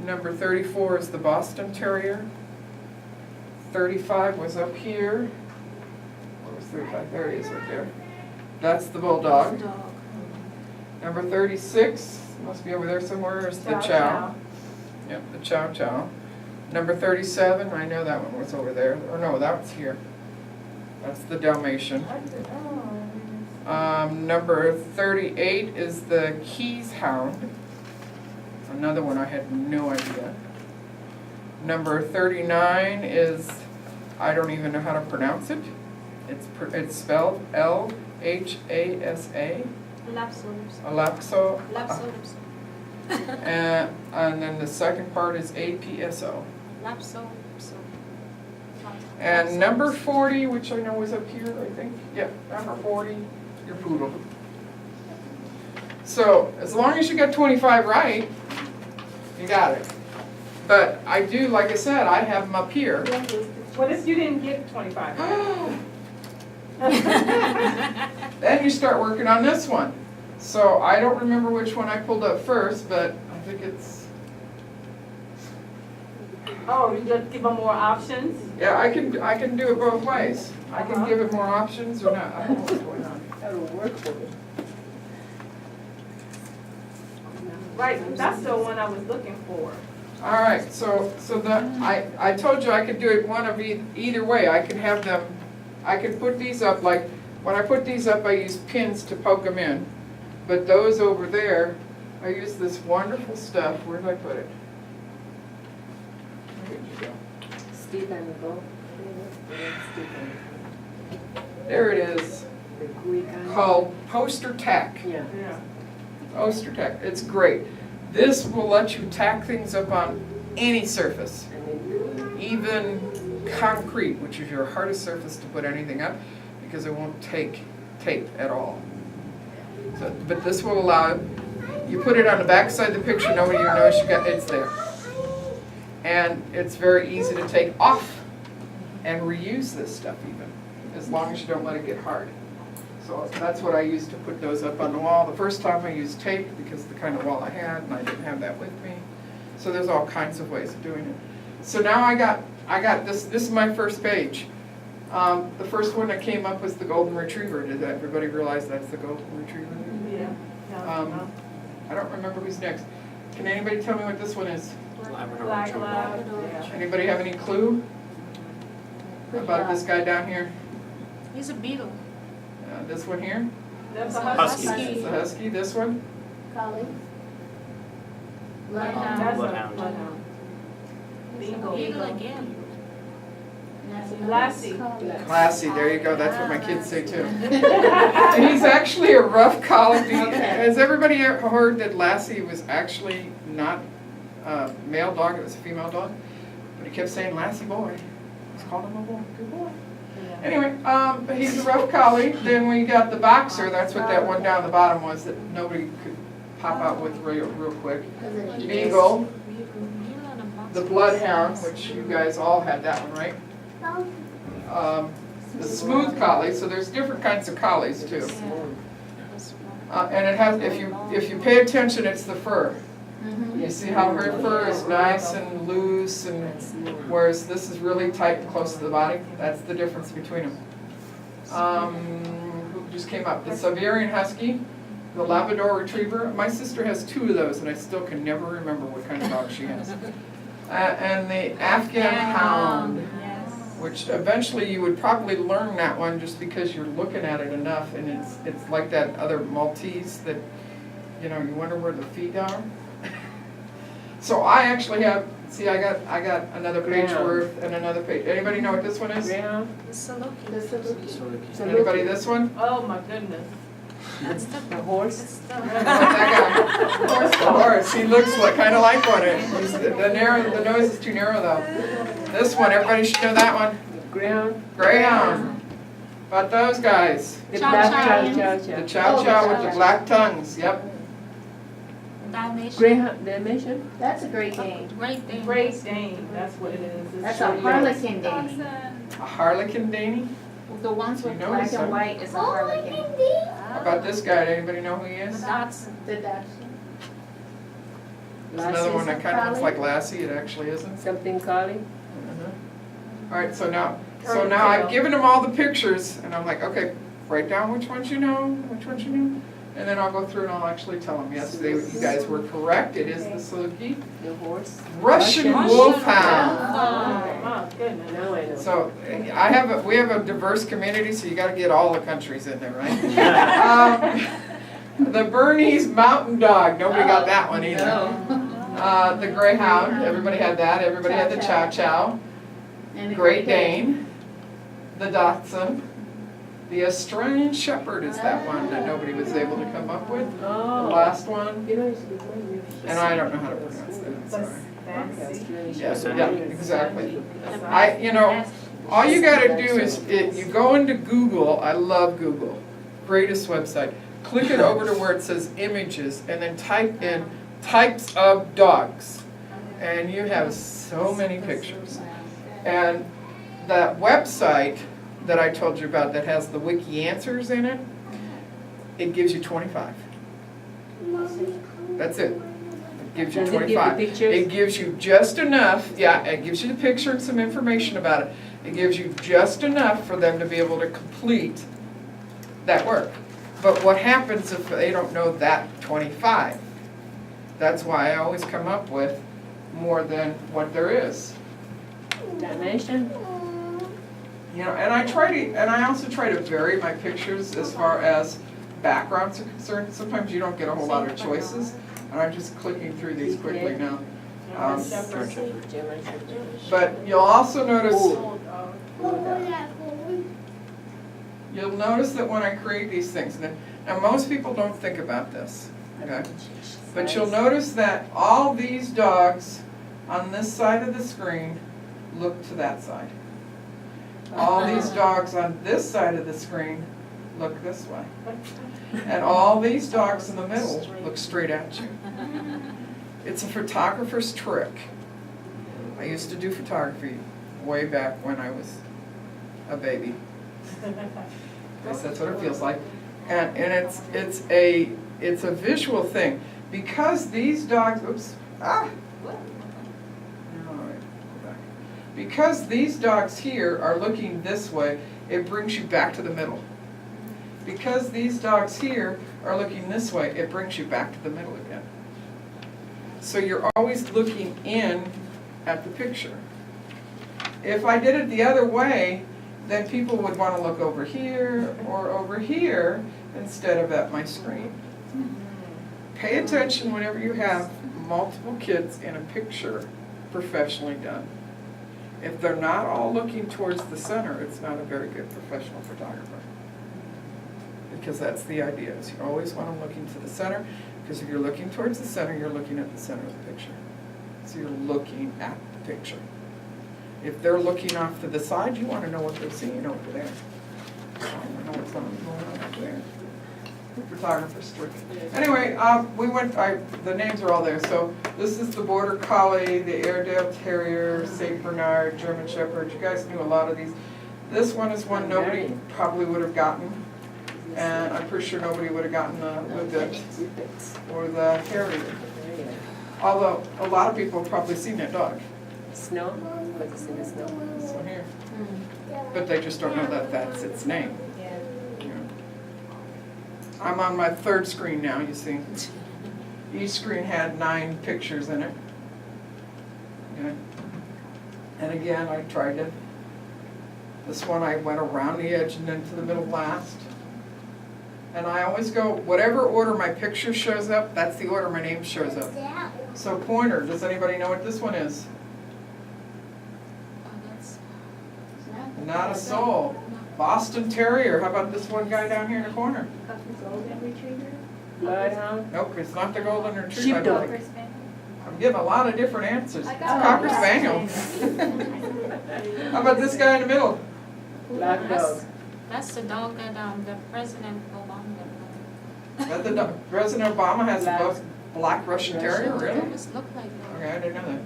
Number 34 is the Boston Terrier. 35 was up here. Where was 35? There it is right there. That's the Bulldog. Dog. Number 36, must be over there somewhere, is the Chow Chow. Chow. Yep, the Chow Chow. Number 37, I know that one was over there. Or no, that was here. That's the Dalmatian. Number 38 is the Keys Hound. Another one I had no idea. Number 39 is, I don't even know how to pronounce it. It's spelled L-H-A-S-A. Lapsos. Lapso. And then the second part is A-P-S-O. Lapso. And number 40, which I know is up here, I think. Yep, number 40, your poodle. So, as long as you got 25 right, you got it. But I do, like I said, I have them up here. What if you didn't get 25? Then you start working on this one. So I don't remember which one I pulled up first, but I think it's, Oh, you just give them more options? yeah, I can do it both ways. I can give it more options or not. I don't know what's going on. That'll work for me. Right, that's the one I was looking for. All right, so I told you I could do it one of either way. I could have them, I could put these up, like, when I put these up, I use pins to poke them in. But those over there, I use this wonderful stuff. Where did I put it? Where did you go? There it is, called Poster Tack. Yeah. Yeah. Poster Tack, it's great. This will let you tack things up on any surface, even concrete, which is your hardest surface to put anything up, because it won't take tape at all. So, but this will allow, you put it on the back side of the picture, nobody even knows it's there. And it's very easy to take off and reuse this stuff even, as long as you don't let it get hard. So that's what I used to put those up on the wall. The first time I used tape because of the kind of wall I had, and I didn't have that with me. So there's all kinds of ways of doing it. So now I got this is my first page. The first one that came up was the golden retriever. Did everybody realize that's the golden retriever? Yeah. I I don't remember who's next. Can anybody tell me what this one is? Labrador Black Retriever. lab, yeah. Anybody have any clue about this guy down here? He's a beetle. This one here? That's a Husky. husky. It's a husky, this one? Collie. Bloodhound. That's a bloodhound. Bingo. Beetle again. Lassie. Lassie, there you go, that's what my kids say too. He's actually a rough collie. Has everybody ever heard that Lassie was actually not a male dog, it was a female dog? But he kept saying Lassie boy. Let's call him a boy, good boy. Anyway, but he's a rough collie. Then we got the boxer, that's what that one down the bottom was that nobody could pop out with real quick. Beagle, the bloodhound, which you guys all had that one, right? The smooth collie, so there's different kinds of collies too. And it has, if you pay attention, it's the fur. You see how her fur is nice and loose, and whereas this is really tight and close to the body. That's the difference between them. Who just came up? The Siberian Husky, the Labrador Retriever. My sister has 2 of those, and I still can never remember what kind of dog she has. And the Afghan Hound, which eventually you would probably learn that one just because you're looking at it enough, and it's like that other Maltese that, you know, you wonder where the feet are. So I actually have, see, I got another page worth and another page. Anybody know what this one is? Yeah. The Saluki. Anybody this one? Oh, my goodness. That's The horse. It's the, That guy. The horse. He looks like, kind of like one. The nose is too narrow though. This one, everybody should know that one. Greyhound. Greyhound. About those guys. The Chow black chow. chow The chow. chow chow with the black tongues. Yep. Dalmatian. Greyhound, Dalmatian. That's a great game. Great Dane. Great Dane, that's what it is. It's That's short a hair. harlequin Dane. Dachshund. A harlequin Danny. The ones with You know black this, and huh? white is a Oh, harlequin. How about this guy? Anybody know who he is? Dotson. The Dachshund. There's another one that kind of looks like Lassie. It actually isn't. Something collie. All right, so now I've given them all the pictures, and I'm like, okay, write down which ones you know, and then I'll go through and I'll actually tell them, yes, you guys were correct, it is the Saluki. The horse. Russian Russian Wolfhound. Oh, my goodness. Now I know. So we have a diverse community, so you gotta get all the countries in there, right? The Bernese Mountain Dog, nobody got that one either. The Greyhound, everybody had that, everybody had the Chow Chow. And the Great Dane, the Dachshund, the Australian Shepherd is that one that nobody was able to come up with. The Oh. last one, You know, it's good one. and I don't know how to pronounce that, I'm sorry. Fancy. Yes, yeah, exactly. All you gotta do is, you go into Google, I love Google, greatest website. Click it over to where it says images, and then type in types of dogs. And you have so many pictures. And that website that I told you about that has the wiki answers in it, it gives you 25. That's it. It gives you Does it give the 25. pictures? It gives you just enough, yeah, it gives you the picture and some information about it. It gives you just enough for them to be able to complete that work. But what happens if they don't know that 25? That's why I always come up with more than what there is. Dalmatian. You know, and I also try to vary my pictures as far as backgrounds are concerned. Sometimes you don't get a whole lot of choices, and I'm just clicking through these quickly now. German Shepherd. German Shepherd. But you'll also notice, Old dog. you'll notice that when I create these things, now most people don't think about this, okay? But you'll notice that all these dogs on this side of the screen look to that side. All these dogs on this side of the screen look this way. And all these dogs in the middle look straight at you. It's a photographer's trick. I used to do photography way back when I was a baby. At least that's what it feels like. And it's a visual thing. Because these dogs, because these dogs here are looking this way, it brings you back to the middle. because these dogs here are looking this way, it brings you back to the middle again. So you're always looking in at the picture. If I did it the other way, then people would want to look over here or over here instead of at my screen. Pay attention whenever you have multiple kids in a picture professionally done. If they're not all looking towards the center, it's not a very good professional photographer. Because that's the idea, is you always want them looking to the center, because if you're looking towards the center, you're looking at the center of the picture. So you're looking at the picture. If they're looking off to the side, you want to know what they're seeing over there. I want to know what's going on over there. Photographer's trick. Anyway, the names are all there. So this is the Border Collie, the Airedale Terrier, Saint Bernard, German Shepherd. You guys knew a lot of these. This one is one nobody probably would have gotten. And I'm pretty sure nobody would have gotten the Whippet or the Harrier. Although a lot of people have probably seen that dog. Snow? Was it in the snow? This one here. But they just don't know that that's its name. Yeah. Yeah. I'm on my third screen now, you see. Each screen had 9 pictures in it. Okay. And again, I tried it. This one I went around the edge and then to the middle last. And I always go, whatever order my picture shows up, that's the order my name shows up. So pointer, does anybody know what this one is? Not a soul. Boston Terrier, how about this one guy down here in the corner? Golden retriever. Bloodhound? Nope, it's not the golden retriever. I don't Sheepdog. think. I'm getting a lot of different answers. I It's got Cocker one. Spaniel. How about this guy in the middle? Black dog. That's the dog that, the President Obama. That the President Obama has a black Russian Terrier, They really? almost look like that. Okay, I didn't know that.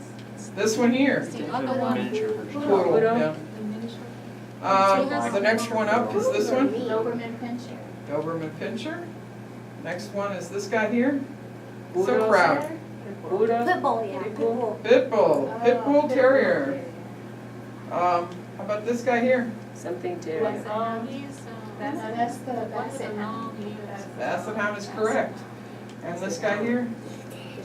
This one here. It's the other one, Miniature version. Poodle, yeah. the miniature. The next one up is this one. Doberman Pinscher. Doberman Pinscher. Next one is this guy here. So Poodle. proud. Buddha? Pitbull, yeah, pitbull. Pitbull. Pitbull Terrier. How about this guy here? Something terrier. He's, That's the what's the Basset long Hound. ears? Basset Hound is correct. And this guy here?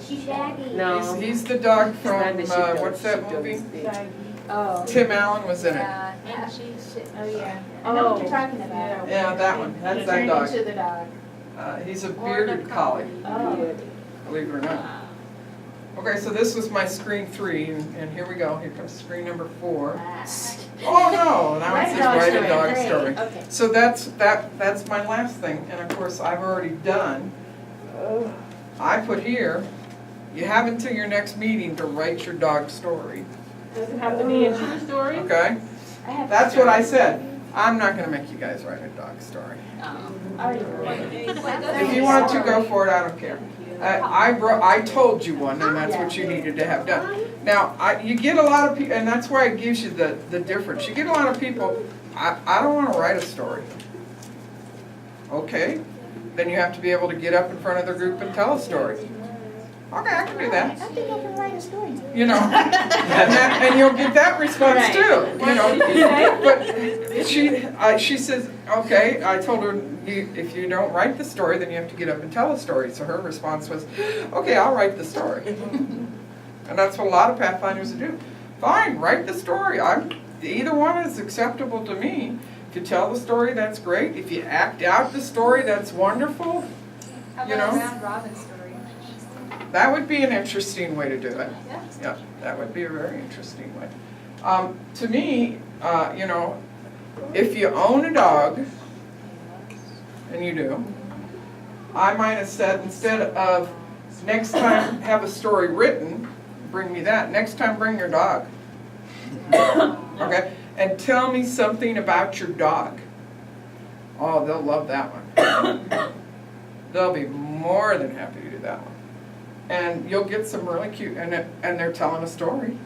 Shaggy. No. He's the dog It's from, not the sheepdog. what's that Sheepdog movie? is big. Shaggy. Oh. Tim Allen was in it. And she's, Oh, yeah. I know what you're talking about. Yeah, that one. That's that Turned dog. into the dog. He's a Or bearded the collie, Oh. believe it or not. Okay, so this was my screen 3, and here we go. Here comes screen number 4. Oh no, now it says write a dog story. Okay. So that's my last thing, and of course I've already done. I put here, you have until your next meeting to write your dog story. Does it have to be a true story? Okay? That's what I said. I'm not gonna make you guys write a dog story. If you want to go for it, I don't care. I told you one, and that's what you needed to have done. Now, you get a lot of people, and that's why it gives you the difference. You get a lot of people, I don't want to write a story. Okay, then you have to be able to get up in front of the group and tell a story. Okay, I can do that. I think I can write a story too. You know, and you'll get that response too. You know, but she says, okay. I told her, if you don't write the story, then you have to get up and tell a story. So her response was, okay, I'll write the story. And that's what a lot of Pathfinders do. Fine, write the story. Either one is acceptable to me. If you tell the story, that's great. If you act out the story, that's wonderful. How You about a know? round robin story? That would be an interesting way to do it. Yeah. Yeah, that would be a very interesting way. To me, you know, if you own a dog, and you do, I might have said, instead of next time have a story written, bring me that. Next time bring your dog. Okay? And tell me something about your dog. Oh, they'll love that one. They'll be more than happy to do that one. And you'll get some really cute, and they're telling a story.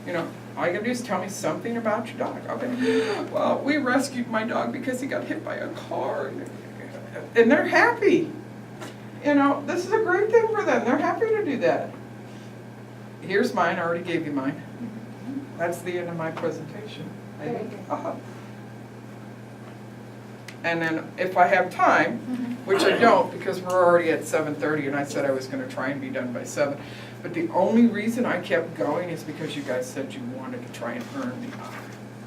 You know, all you gotta do is tell me something about your dog. Okay, well, we rescued my dog because he got hit by a car, and they're happy. You know, this is a great thing for them. They're happy to do that. Here's mine. I already gave you mine. That's the end of my presentation. I think. And then if I have time, which I don't because we're already at 7:30 and I said I was gonna try and be done by 7. But the only reason I kept going is because you guys said you wanted to try and earn the honor.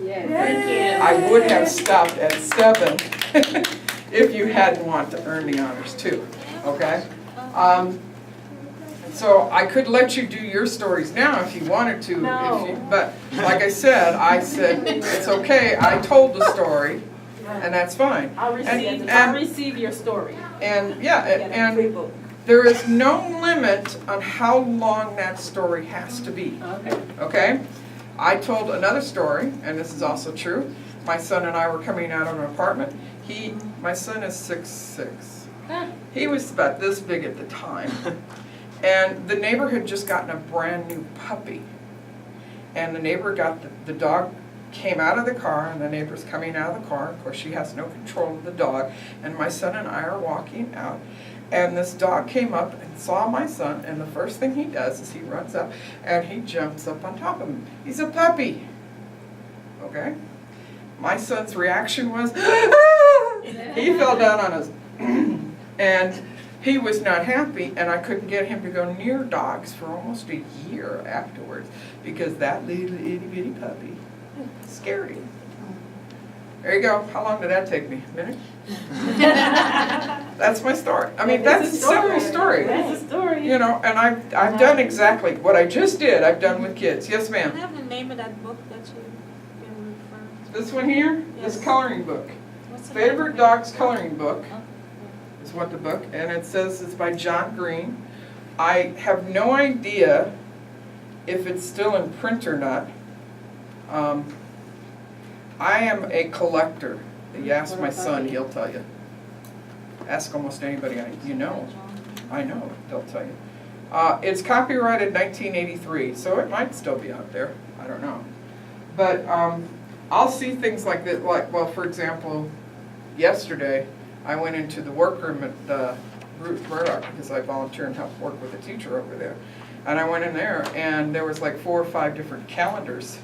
Yes. I would have stopped at 7 if you hadn't want to earn the honors too, okay? So I could let you do your stories now if you wanted to, but like I said, it's okay, I told the story, and that's fine. I'll receive your story. And yeah, and there is no limit on how long that story has to be, okay? I told another story, and this is also true. My son and I were coming out of an apartment. My son is 6'6". He was about this big at the time. And the neighbor had just gotten a brand new puppy. And the neighbor the dog came out of the car, and the neighbor's coming out of the car. Of course, she has no control of the dog. And my son and I are walking out. And this dog came up and saw my son, and the first thing he does is he runs up and he jumps up on top of him. He's a puppy. Okay? My son's reaction was, he fell down on us. And he was not happy, and I couldn't get him to go near dogs for almost a year afterwards because that little itty bitty puppy scared him. There you go. How long did that take me? A minute? That's my story. I mean, that's a simple story. That's a story. You know, and I've done exactly what I just did. I've done with kids. Yes, I ma'am. have the name of that book that you've been referring to. This one here, this Yes. coloring book. What's the name? Favorite Dogs Coloring Book is what the book, and it says it's by John Green. I have no idea if it's still in print or not. I am a collector. You ask my son, he'll tell you. Ask almost anybody you know. I know, they'll tell you. It's copyrighted 1983, so it might still be out there. I don't know. But I'll see things like that, well, for example, yesterday I went into the workroom at Ruth Murdoch because I volunteer and help work with a teacher over there. And I went in there and there was like 4 or 5 different calendars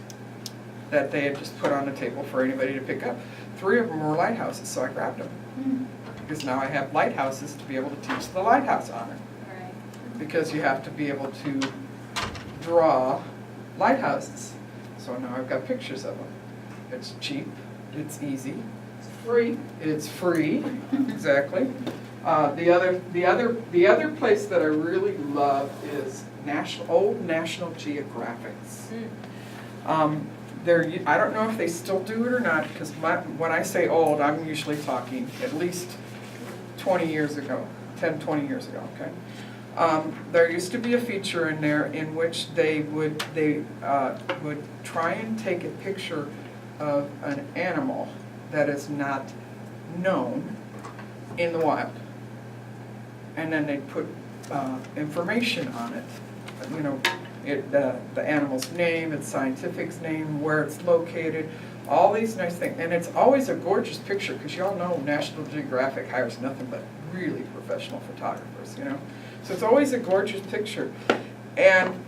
that they had just put on the table for anybody to pick up. 3 of them were lighthouses, so I grabbed them. Because now I have lighthouses to be able to teach the lighthouse honor. Because you have to be able to draw lighthouses. So now I've got pictures of them. It's cheap, it's easy, Free. it's free, exactly. The other place that I really love is old National Geographics. I don't know if they still do it or not, because when I say old, I'm usually talking at least 20 years ago, 10, 20 years ago, okay? There used to be a feature in there in which they would try and take a picture of an animal that is not known in the wild. And then they'd put information on it, you know, the animal's name, its scientific name, where it's located, all these nice things. And it's always a gorgeous picture, because y'all know National Geographic hires nothing but really professional photographers, you know. So it's always a gorgeous picture. And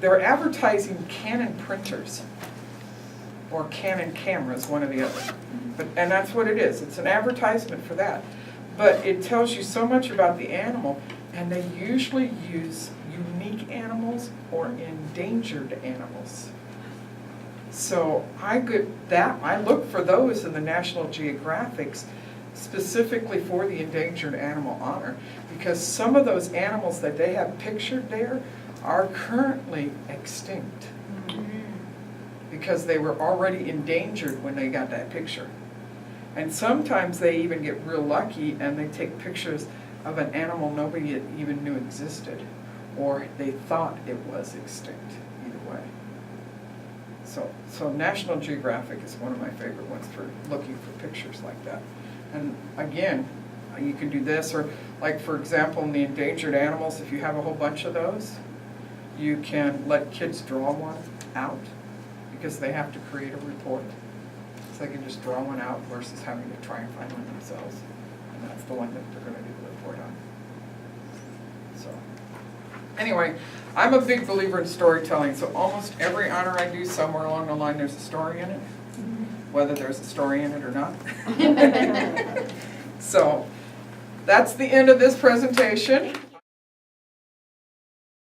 they're advertising Canon printers, or Canon cameras, one or the other. And that's what it is. It's an advertisement for that. But it tells you so much about the animal, and they usually use unique animals or endangered animals. So I look for those in the National Geographics specifically for the endangered animal honor, because some of those animals that they have pictured there are currently extinct because they were already endangered when they got that picture. And sometimes they even get real lucky and they take pictures of an animal nobody even knew existed, or they thought it was extinct, either way. So National Geographic is one of my favorite ones for looking for pictures like that. And again, you can do this, or like for example in the endangered animals, if you have a whole bunch of those, you can let kids draw one out because they have to create a report. So they can just draw one out versus having to try and find one themselves. And that's the one that they're going to do the report on. So anyway, I'm a big believer in storytelling, so almost every honor I do, somewhere along the line there's a story in it. whether there's a story in it or not. So, that's the end of this presentation.